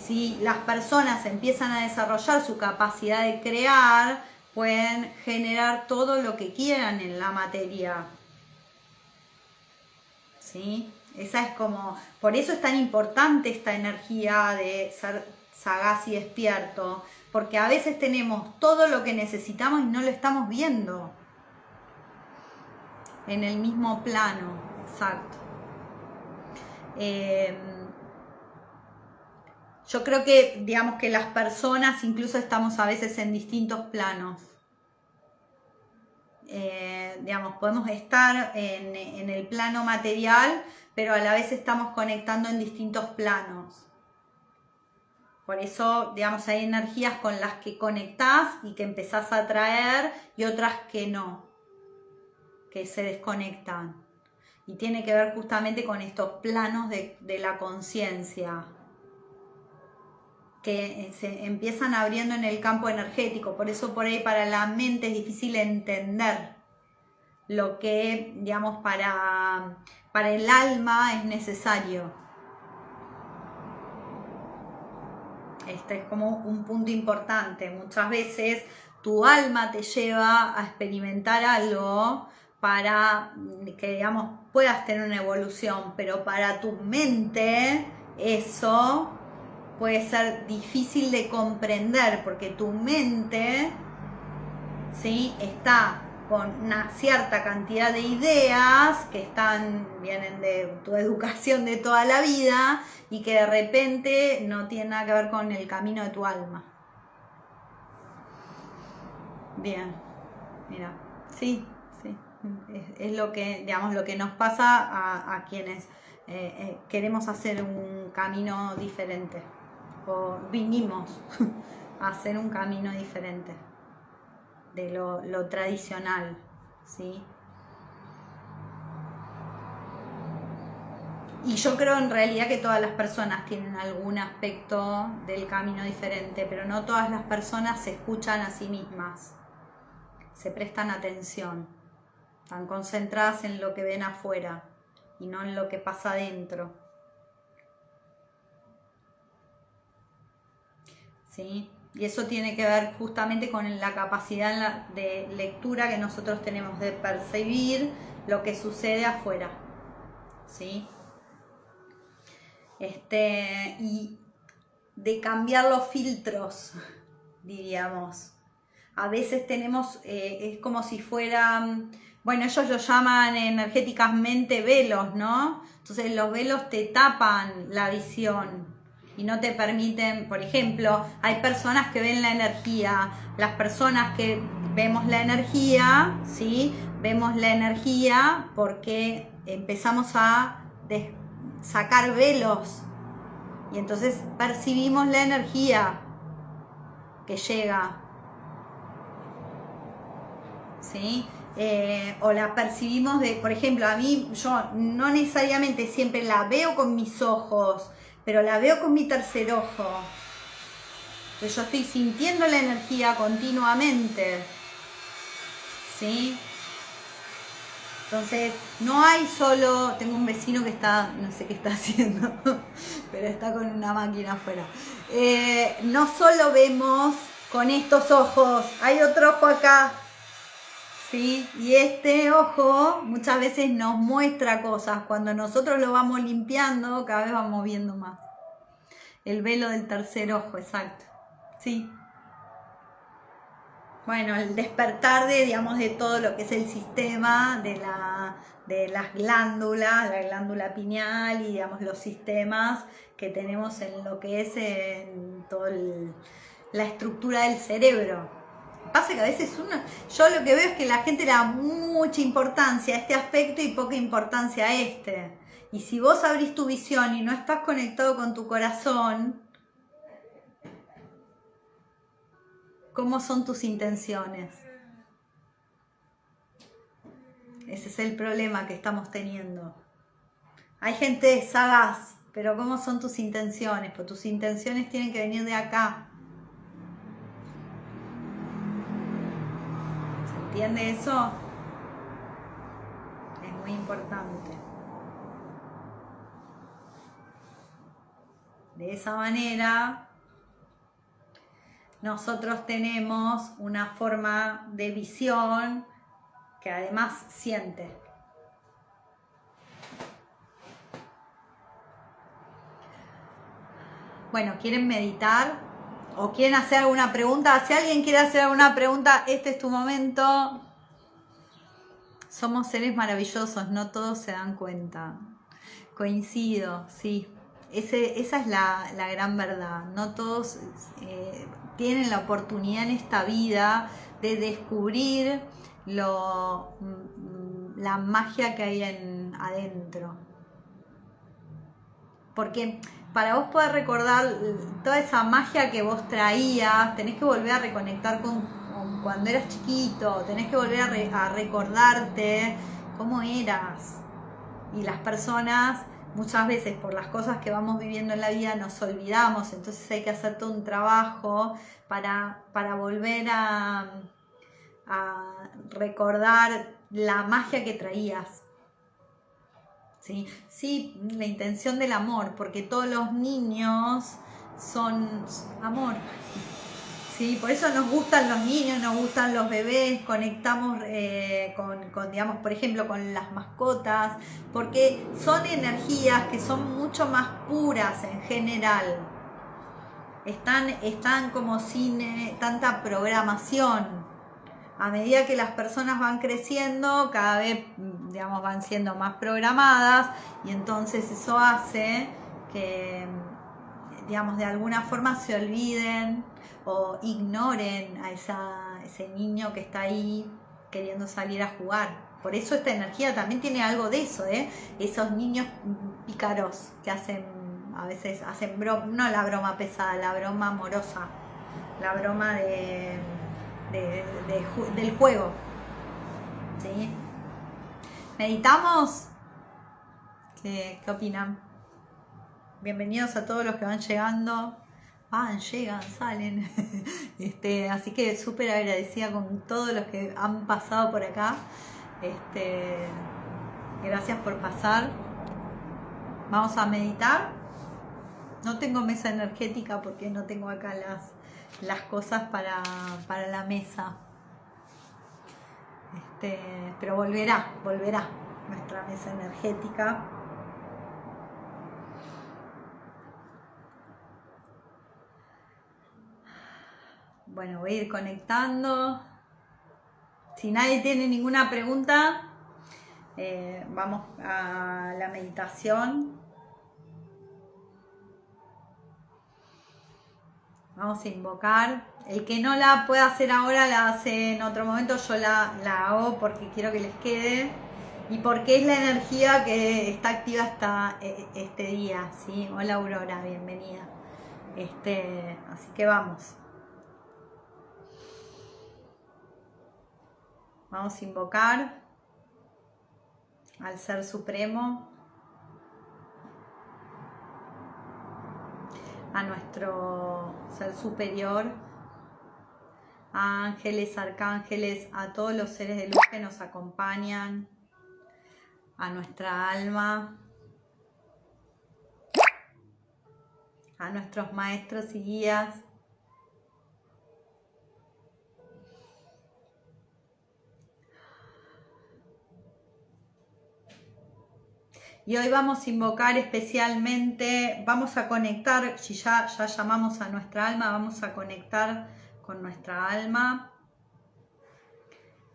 si las personas empiezan a desarrollar su capacidad de crear, pueden generar todo lo que quieran en la materia, ¿sí? Esa es como, por eso es tan importante esta energía de ser sagaz y despierto, porque a veces tenemos todo lo que necesitamos y no lo estamos viendo en el mismo plano, exacto. Yo creo que, digamos que las personas incluso estamos a veces en distintos planos. Digamos, podemos estar en el plano material, pero a la vez estamos conectando en distintos planos. Por eso, digamos, hay energías con las que conectás y que empezás a atraer y otras que no, que se desconectan. Y tiene que ver justamente con estos planos de la conciencia, que se empiezan abriendo en el campo energético. Por eso por ahí para la mente es difícil entender lo que, digamos, para el alma es necesario. Este es como un punto importante. Muchas veces tu alma te lleva a experimentar algo para que, digamos, puedas tener una evolución, pero para tu mente eso puede ser difícil de comprender, porque tu mente, ¿sí?, está con una cierta cantidad de ideas que vienen de tu educación de toda la vida y que de repente no tienen nada que ver con el camino de tu alma. Bien, mira, sí, es lo que, digamos, lo que nos pasa a quienes queremos hacer un camino diferente, o vinimos a hacer un camino diferente de lo tradicional, ¿sí? Y yo creo en realidad que todas las personas tienen algún aspecto del camino diferente, pero no todas las personas se escuchan a sí mismas, se prestan atención, están concentradas en lo que ven afuera y no en lo que pasa adentro, ¿sí? Y eso tiene que ver justamente con la capacidad de lectura que nosotros tenemos de percibir lo que sucede afuera, ¿sí? Y de cambiar los filtros, diríamos. A veces tenemos, es como si fueran, bueno, ellos lo llaman energéticamente velos, ¿no? Entonces los velos te tapan la visión y no te permiten, por ejemplo, hay personas que ven la energía, las personas que vemos la energía, ¿sí? Vemos la energía porque empezamos a sacar velos y entonces percibimos la energía que llega, ¿sí? O la percibimos por ejemplo, a mí, yo no necesariamente siempre la veo con mis ojos, pero la veo con mi tercer ojo. Entonces yo estoy sintiendo la energía continuamente, ¿sí? Entonces, no hay solo, tengo un vecino que está, no sé qué está haciendo, pero está con una máquina afuera. No solo vemos con estos ojos, hay otro ojo acá, ¿sí? Y este ojo muchas veces nos muestra cosas. Cuando nosotros lo vamos limpiando, cada vez vamos viendo más. El velo del tercer ojo, exacto. Sí. Bueno, el despertar de todo lo que es el sistema de las glándulas, la glándula pineal y, digamos, los sistemas que tenemos en lo que es en toda la estructura del cerebro. Pasa que a veces yo lo que veo es que la gente le da mucha importancia a este aspecto y poca importancia a este. Y si vos abrís tu visión y no estás conectado con tu corazón, ¿cómo son tus intenciones? Ese es el problema que estamos teniendo. Hay gente sagaz, pero ¿cómo son tus intenciones? Pues tus intenciones tienen que venir de acá. ¿Se entiende eso? Es muy importante. De esa manera, nosotros tenemos una forma de visión que además siente. Bueno, ¿quieren meditar? ¿O quieren hacer alguna pregunta? Si alguien quiere hacer alguna pregunta, este es tu momento. Somos seres maravillosos, no todos se dan cuenta. Coincido, sí. Esa es la gran verdad. No todos tienen la oportunidad en esta vida de descubrir la magia que hay adentro. Porque para vos poder recordar toda esa magia que vos traías, tenés que volver a reconectar con cuando eras chiquito, tenés que volver a recordarte cómo eras. Y las personas, muchas veces por las cosas que vamos viviendo en la vida, nos olvidamos, entonces hay que hacer todo un trabajo para volver a recordar la magia que traías. ¿Sí? Sí, la intención del amor, porque todos los niños son amor. Sí, por eso nos gustan los niños, nos gustan los bebés, conectamos con, digamos, por ejemplo, con las mascotas, porque son energías que son mucho más puras en general. Están como sin tanta programación. A medida que las personas van creciendo, cada vez, digamos, van siendo más programadas y entonces eso hace que, digamos, de alguna forma se olviden o ignoren a ese niño que está ahí queriendo salir a jugar. Por eso esta energía también tiene algo de eso, esos niños pícaros que a veces hacen broma, no la broma pesada, la broma amorosa, la broma del juego. ¿Sí? ¿Meditamos? ¿Qué opinan? Bienvenidos a todos los que van llegando. Llegan, salen. Así que súper agradecida con todos los que han pasado por acá. Gracias por pasar. Vamos a meditar. No tengo mesa energética porque no tengo acá las cosas para la mesa. Pero volverá nuestra mesa energética. Bueno, voy a ir conectando. Si nadie tiene ninguna pregunta, vamos a la meditación. Vamos a invocar. El que no la pueda hacer ahora, la hace en otro momento. Yo la hago porque quiero que les quede y porque es la energía que está activa hasta este día, ¿sí? Hola Aurora, bienvenida. Así que vamos. Vamos a invocar al Ser Supremo, a nuestro Ser Superior, a ángeles, arcángeles, a todos los seres de luz que nos acompañan, a nuestra alma, a nuestros maestros y guías. Y hoy vamos a invocar especialmente, vamos a conectar, si ya llamamos a nuestra alma, vamos a conectar con nuestra alma.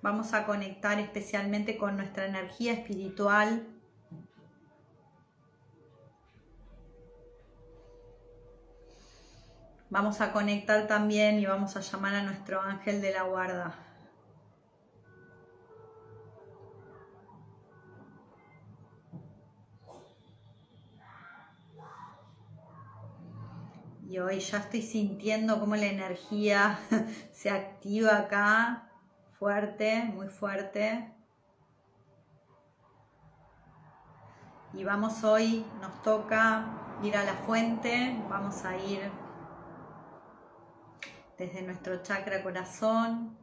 Vamos a conectar especialmente con nuestra energía espiritual. Vamos a conectar también y vamos a llamar a nuestro ángel de la guarda. Y hoy ya estoy sintiendo cómo la energía se activa acá, fuerte, muy fuerte. Y vamos hoy, nos toca ir a la fuente, vamos a ir desde nuestro chakra corazón.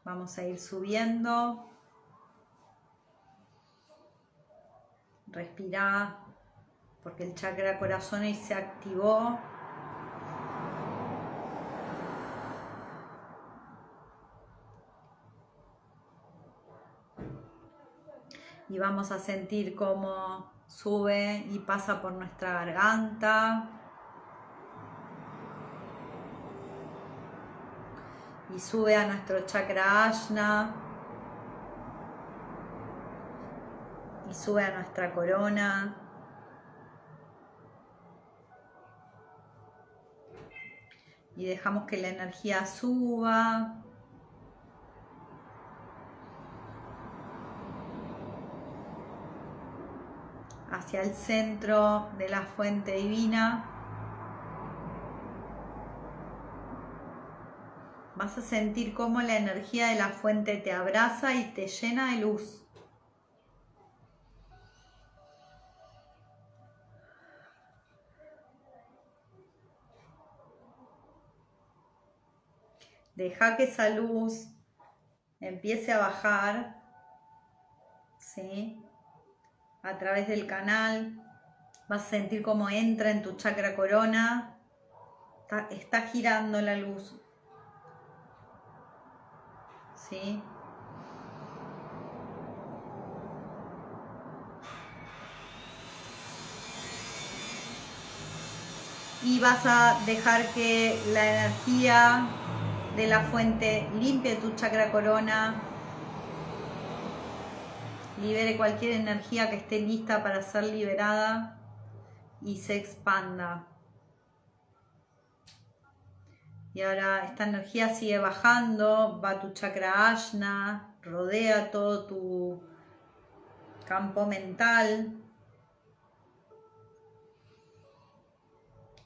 Vamos a ir subiendo. Respirá, porque el chakra corazón hoy se activó. Y vamos a sentir cómo sube y pasa por nuestra garganta. Y sube a nuestro chakra ajna, sube a nuestra corona. Y dejamos que la energía suba. Hacia el centro de la fuente divina. Vas a sentir cómo la energía de la fuente te abraza y te llena de luz. Deja que esa luz empiece a bajar, ¿sí? A través del canal. Vas a sentir cómo entra en tu chakra corona. Está girando la luz, ¿sí? Y vas a dejar que la energía de la fuente limpie tu chakra corona, libere cualquier energía que esté lista para ser liberada y se expanda. Y ahora esta energía sigue bajando, va a tu chakra Ajna, rodea todo tu campo mental.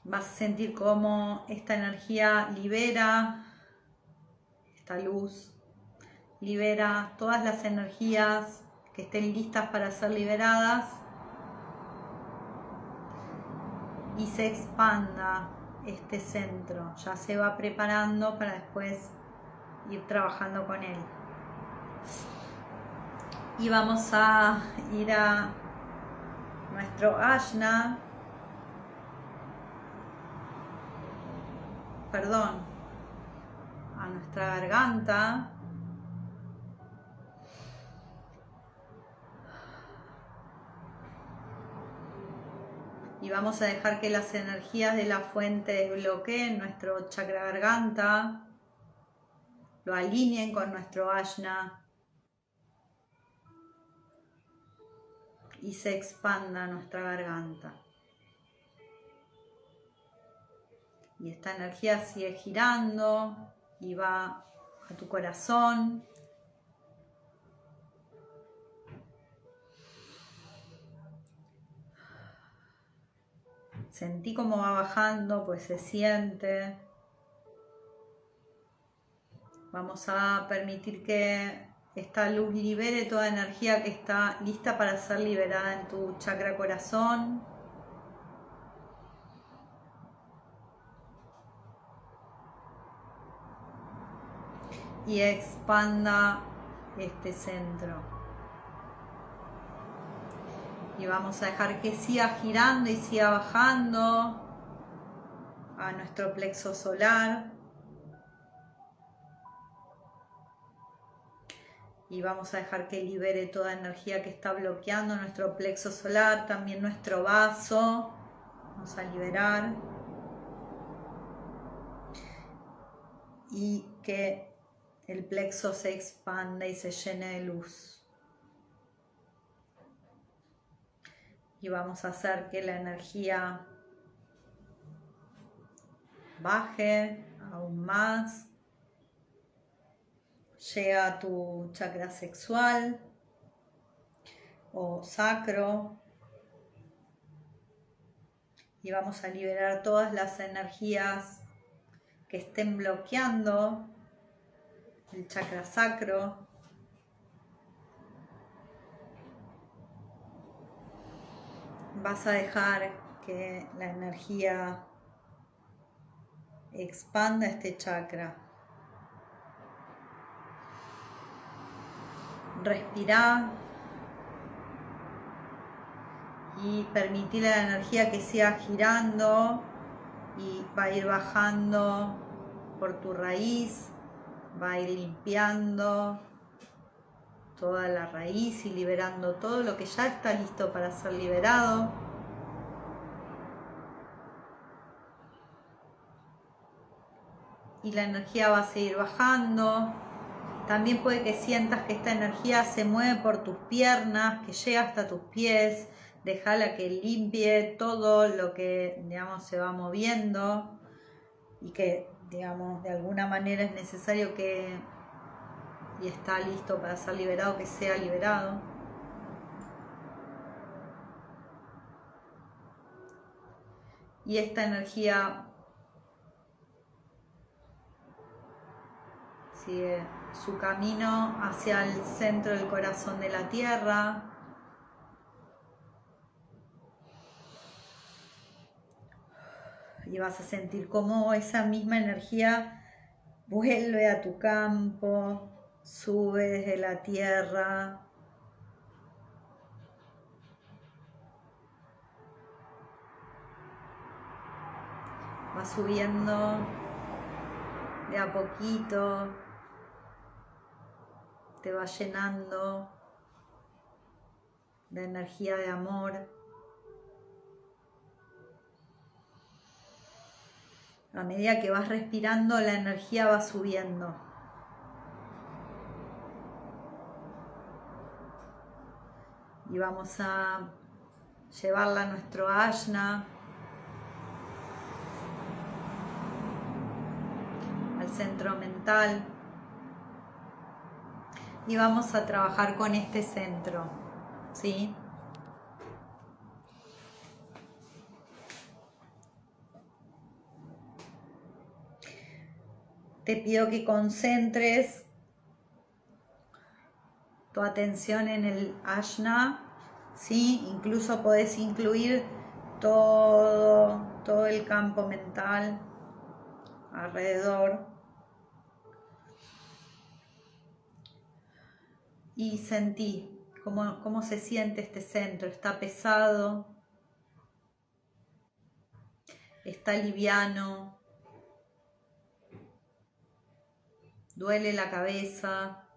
Vas a sentir cómo esta energía libera, esta luz libera todas las energías que estén listas para ser liberadas y se expanda este centro. Ya se va preparando para después ir trabajando con él. Y vamos a ir a nuestro Ajna, a nuestra garganta. Y vamos a dejar que las energías de la fuente desbloqueen nuestro chakra garganta, lo alineen con nuestro Ajna y se expanda nuestra garganta. Y esta energía sigue girando y va a tu corazón. Sentí cómo va bajando, pues se siente. Vamos a permitir que esta luz libere toda energía que está lista para ser liberada en tu chakra corazón. Y expanda este centro. Y vamos a dejar que siga girando y siga bajando a nuestro plexo solar. Y vamos a dejar que libere toda energía que está bloqueando nuestro plexo solar, también nuestro vaso. Vamos a liberar. Y que el plexo se expanda y se llene de luz. Y vamos a hacer que la energía baje aún más. Llega a tu chakra sexual o sacro. Y vamos a liberar todas las energías que estén bloqueando el chakra sacro. Vas a dejar que la energía expanda este chakra. Respirá y permití la energía que siga girando y va a ir bajando por tu raíz, va a ir limpiando toda la raíz y liberando todo lo que ya está listo para ser liberado. Y la energía va a seguir bajando También puede que sientas que esta energía se mueve por tus piernas, que llega hasta tus pies. Déjala que limpie todo lo que, digamos, se va moviendo y que, digamos, de alguna manera es necesario que, y está listo para ser liberado, que sea liberado. Y esta energía sigue su camino hacia el centro del corazón de la tierra. Y vas a sentir cómo esa misma energía vuelve a tu campo, sube desde la tierra. Va subiendo de a poquito, te va llenando de energía de amor. A medida que vas respirando, la energía va subiendo. Y vamos a llevarla a nuestro ajna, al centro mental. Y vamos a trabajar con este centro, ¿sí? Te pido que concentres tu atención en el ajna, ¿sí? Incluso podés incluir todo el campo mental alrededor. Y sentí cómo se siente este centro. Está pesado, está liviano, duele la cabeza,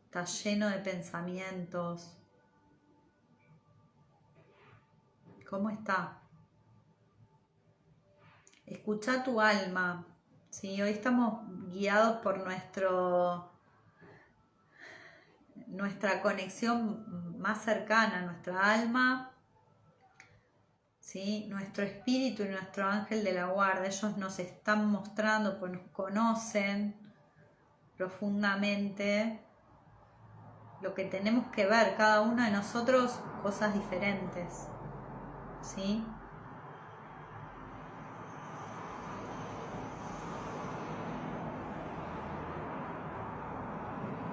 está lleno de pensamientos. ¿Cómo está? Escucha tu alma. ¿Sí? Hoy estamos guiados por nuestra conexión más cercana, nuestra alma, ¿sí? Nuestro espíritu y nuestro ángel de la guarda. Ellos nos están mostrando, pues nos conocen profundamente lo que tenemos que ver, cada uno de nosotros, cosas diferentes, ¿sí?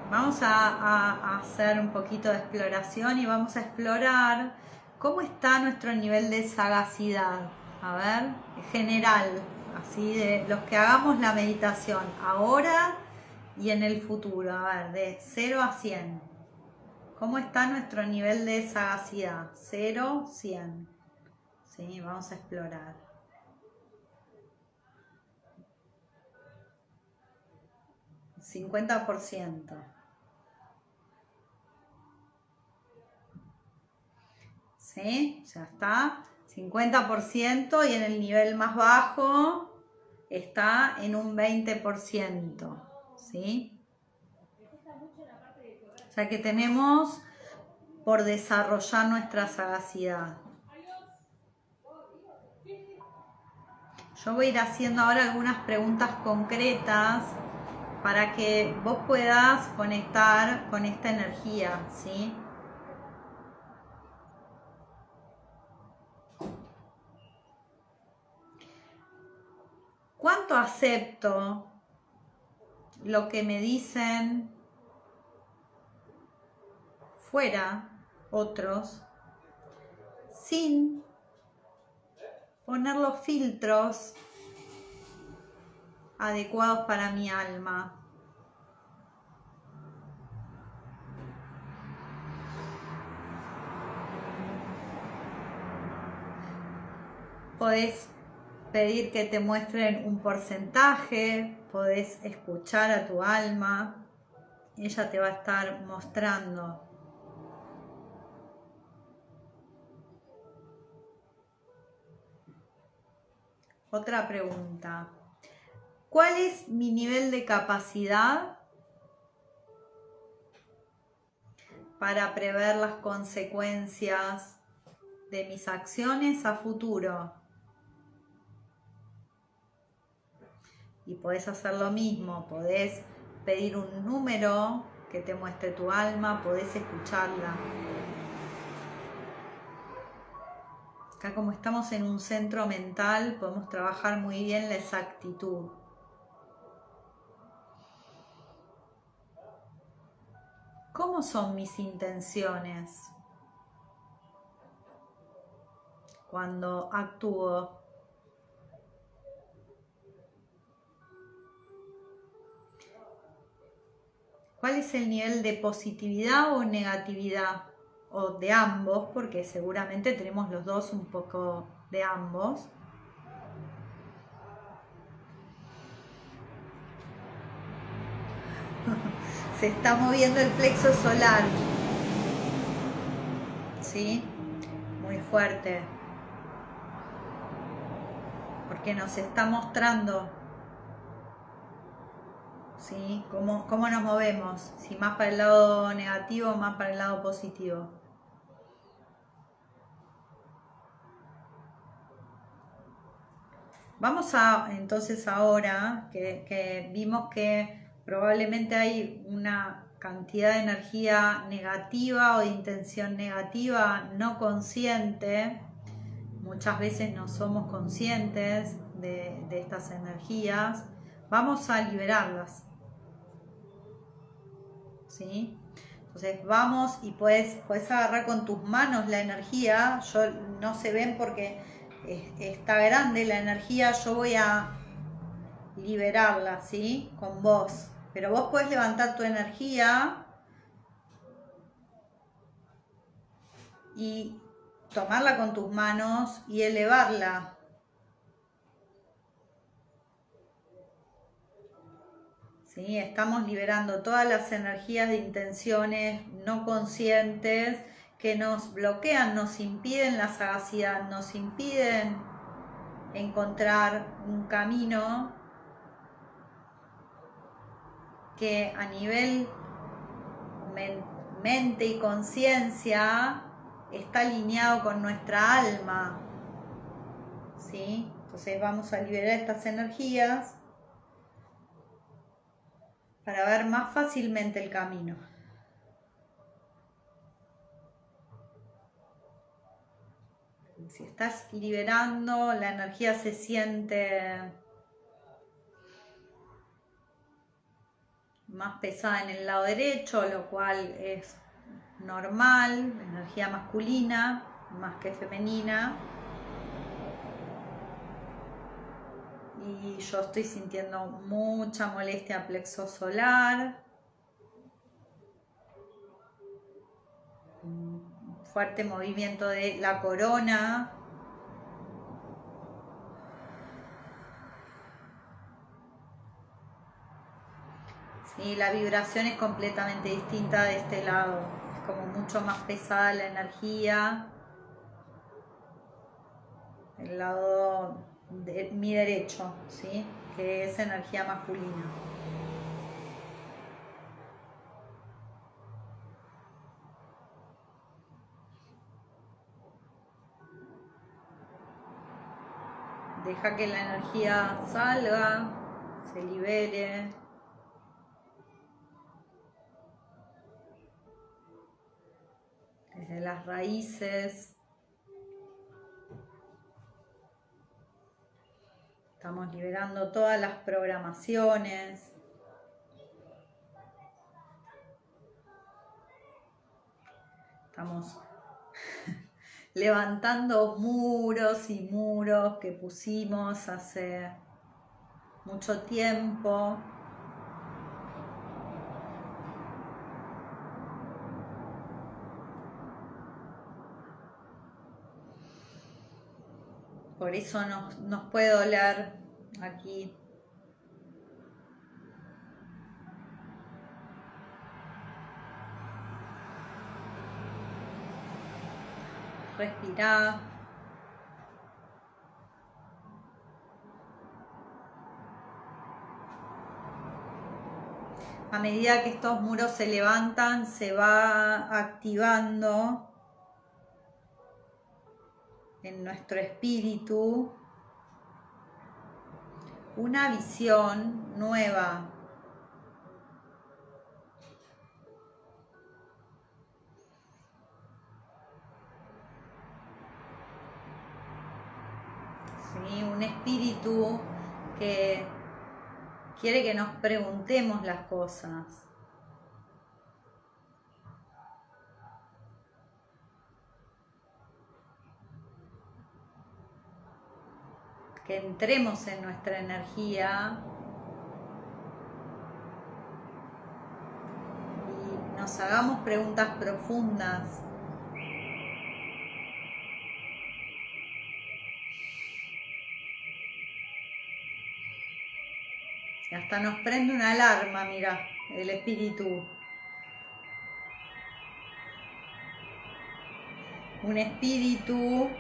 Vamos a hacer un poquito de exploración y vamos a explorar cómo está nuestro nivel de sagacidad. A ver, en general, así de los que hagamos la meditación ahora y en el futuro. A ver, de 0 a 100. ¿Cómo está nuestro nivel de sagacidad? 0, 100. Sí, vamos a explorar. 50%. ¿Sí? Ya está. 50% y en el nivel más bajo está en un 20%. ¿Sí? O sea que tenemos por desarrollar nuestra sagacidad. Yo voy a ir haciendo ahora algunas preguntas concretas para que vos puedas conectar con esta energía, ¿sí? ¿Cuánto acepto lo que me dicen fuera otros sin poner los filtros adecuados para mi alma? Podés pedir que te muestren un porcentaje, podés escuchar a tu alma, ella te va a estar mostrando. Otra pregunta. ¿Cuál es mi nivel de capacidad para prever las consecuencias de mis acciones a futuro? Y podés hacer lo mismo, podés pedir un número que te muestre tu alma, podés escucharla. Acá, como estamos en un centro mental, podemos trabajar muy bien la exactitud. ¿Cómo son mis intenciones cuando actúo? ¿Cuál es el nivel de positividad o negatividad? O de ambos, porque seguramente tenemos los dos un poco de ambos. Se está moviendo el plexo solar. ¿Sí? Muy fuerte. Porque nos está mostrando, ¿sí? ¿Cómo nos movemos? Si más para el lado negativo o más para el lado positivo. Vamos a, entonces ahora que vimos que probablemente hay una cantidad de energía negativa o de intención negativa no consciente, muchas veces no somos conscientes de estas energías, vamos a liberarlas, ¿sí? Entonces vamos y puedes agarrar con tus manos la energía, no se ven porque está grande la energía, yo voy a liberarla, ¿sí? Con vos. Pero vos podés levantar tu energía y tomarla con tus manos y elevarla. ¿Sí? Estamos liberando todas las energías de intenciones no conscientes que nos bloquean, nos impiden la sagacidad, nos impiden encontrar un camino que a nivel mente y conciencia está alineado con nuestra alma, ¿sí? Entonces vamos a liberar estas energías para ver más fácilmente el camino. Si estás liberando, la energía se siente más pesada en el lado derecho, lo cual es normal, energía masculina más que femenina. Y yo estoy sintiendo mucha molestia plexo solar, fuerte movimiento de la corona. Sí, la vibración es completamente distinta de este lado, es como mucho más pesada la energía. El lado de mi derecho, ¿sí? Que es energía masculina. Deja que la energía salga, se libere. Desde las raíces. Estamos liberando todas las programaciones. Estamos levantando muros y muros que pusimos hace mucho tiempo. Por eso nos puede doler aquí. Respirá. A medida que estos muros se levantan, se va activando en nuestro espíritu una visión nueva. ¿Sí? Un espíritu que quiere que nos preguntemos las cosas. Que entremos en nuestra energía y nos hagamos preguntas profundas. Y hasta nos prende una alarma, mira, el espíritu. Un espíritu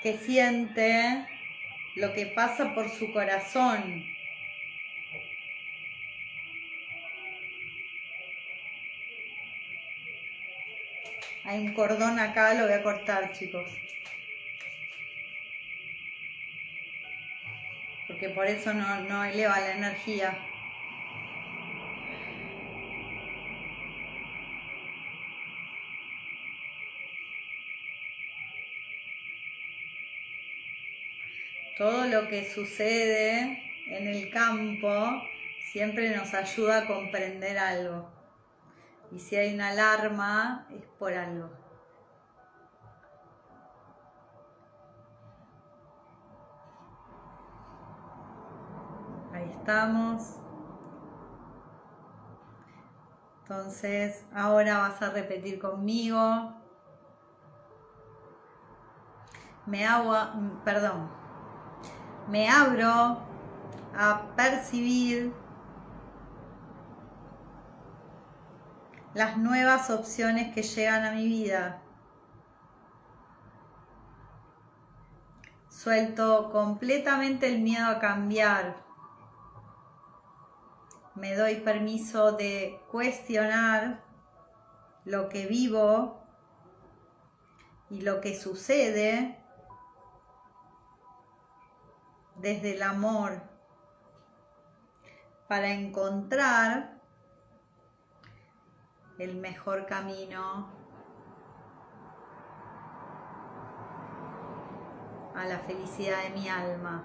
que siente lo que pasa por su corazón. Hay un cordón acá, lo voy a cortar, chicos. Porque por eso no eleva la energía. Todo lo que sucede en el campo siempre nos ayuda a comprender algo. Y si hay una alarma, es por algo. Ahí estamos. Entonces, ahora vas a repetir conmigo. Me abro a percibir las nuevas opciones que llegan a mi vida. Suelto completamente el miedo a cambiar. Me doy permiso de cuestionar lo que vivo y lo que sucede desde el amor para encontrar el mejor camino a la felicidad de mi alma.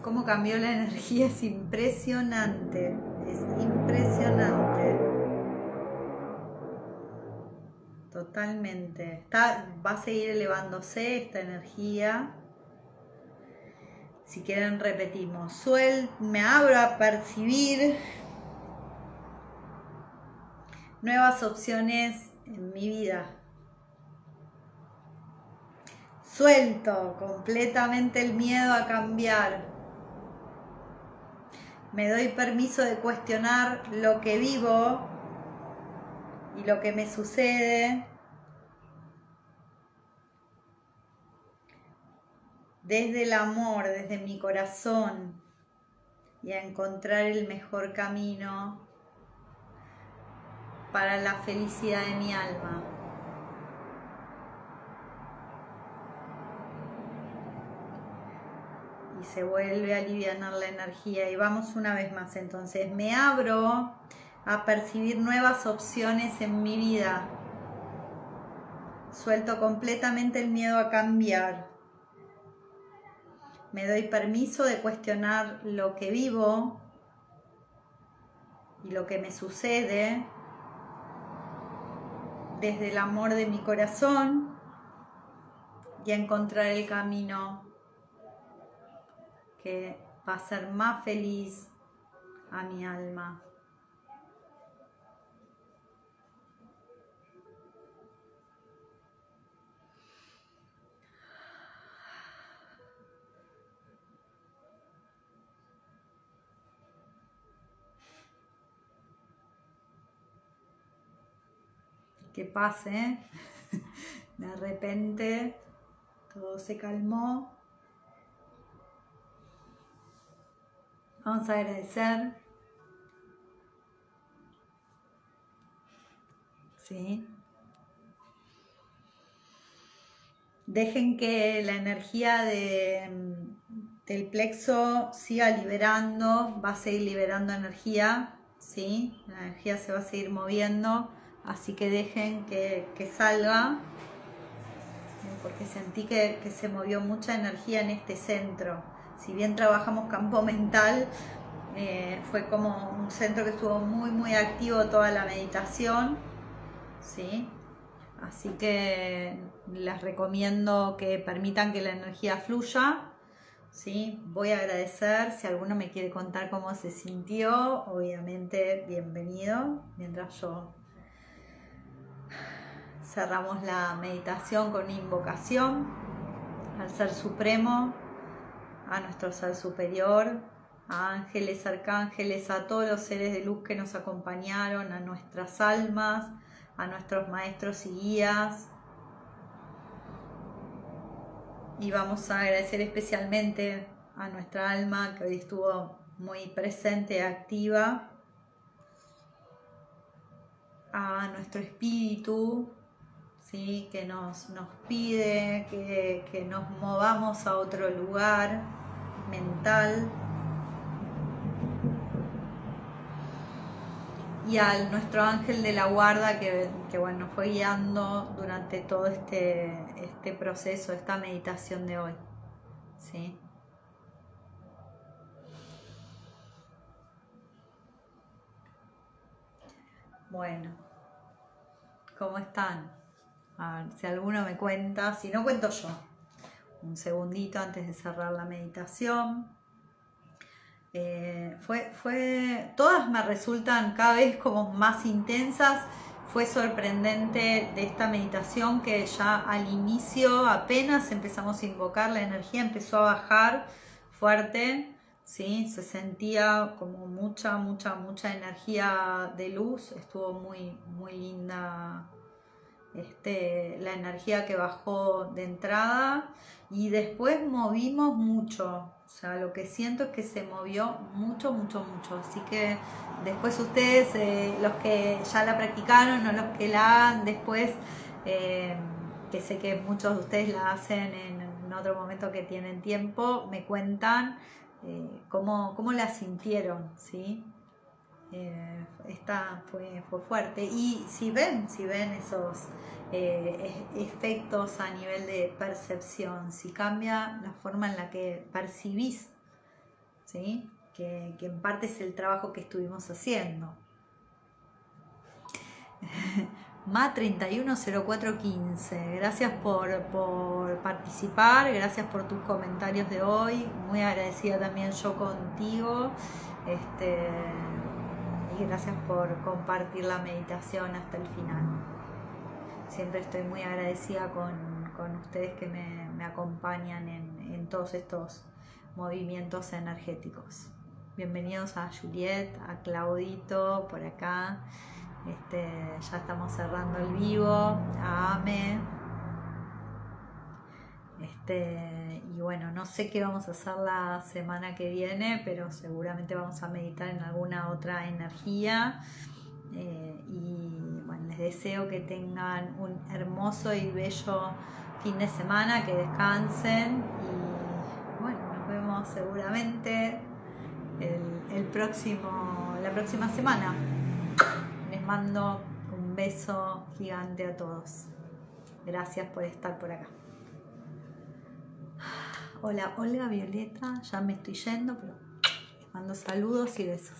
Cómo cambió la energía es impresionante, es impresionante. Totalmente. Va a seguir elevándose esta energía. Si quieren repetimos. Me abro a percibir nuevas opciones en mi vida. Suelto completamente el miedo a cambiar. Me doy permiso de cuestionar lo que vivo y lo que me sucede desde el amor, desde mi corazón, y a encontrar el mejor camino para la felicidad de mi alma. Y se vuelve a alivianar la energía. Y vamos una vez más entonces. Me abro a percibir nuevas opciones en mi vida. Suelto completamente el miedo a cambiar. Me doy permiso de cuestionar lo que vivo y lo que me sucede desde el amor de mi corazón y a encontrar el camino que va a ser más feliz a mi alma. Que pase, de repente todo se calmó. Vamos a agradecer. ¿Sí? Dejen que la energía del plexo siga liberando, va a seguir liberando energía, ¿sí? La energía se va a seguir moviendo, así que dejen que salga, porque sentí que se movió mucha energía en este centro. Si bien trabajamos campo mental, fue como un centro que estuvo muy, muy activo toda la meditación, ¿sí? Así que les recomiendo que permitan que la energía fluya, ¿sí? Voy a agradecer, si alguno me quiere contar cómo se sintió, obviamente bienvenido, mientras yo cerramos la meditación con una invocación al Ser Supremo, a nuestro Ser Superior, a ángeles, arcángeles, a todos los seres de luz que nos acompañaron, a nuestras almas, a nuestros maestros y guías. Y vamos a agradecer especialmente a nuestra alma que hoy estuvo muy presente y activa, a nuestro espíritu, ¿sí? Que nos pide que nos movamos a otro lugar mental, y a nuestro ángel de la guarda que bueno, fue guiando durante todo este proceso, esta meditación de hoy, ¿sí? Bueno, ¿cómo están? A ver si alguno me cuenta, si no cuento yo, un segundito antes de cerrar la meditación. Todas me resultan cada vez como más intensas. Fue sorprendente de esta meditación que ya al inicio apenas empezamos a invocar, la energía empezó a bajar fuerte, ¿sí? Se sentía como mucha energía de luz, estuvo muy, muy linda la energía que bajó de entrada, y después movimos mucho, o sea, lo que siento es que se movió mucho, así que después ustedes, los que ya la practicaron o los que la hagan después, que sé que muchos de ustedes la hacen en otro momento que tienen tiempo, me cuentan cómo la sintieron, ¿sí? Esta fue fuerte, y si ven esos efectos a nivel de percepción, si cambia la forma en la que percibís, ¿sí? Que en parte es el trabajo que estuvimos haciendo. Ma 310415, gracias por participar, gracias por tus comentarios de hoy, muy agradecida también yo contigo, y gracias por compartir la meditación hasta el final. Siempre estoy muy agradecida con ustedes que me acompañan en todos estos movimientos energéticos. Bienvenidos a Juliet, a Claudito por acá. Ya estamos cerrando el vivo, a Ame. Y bueno, no sé qué vamos a hacer la semana que viene, pero seguramente vamos a meditar en alguna otra energía. Y bueno, les deseo que tengan un hermoso y bello fin de semana, que descansen, y bueno, nos vemos seguramente la próxima semana. Les mando un beso gigante a todos. Gracias por estar por acá. Hola, Olga, Violeta, ya me estoy yendo, pero les mando saludos y besos.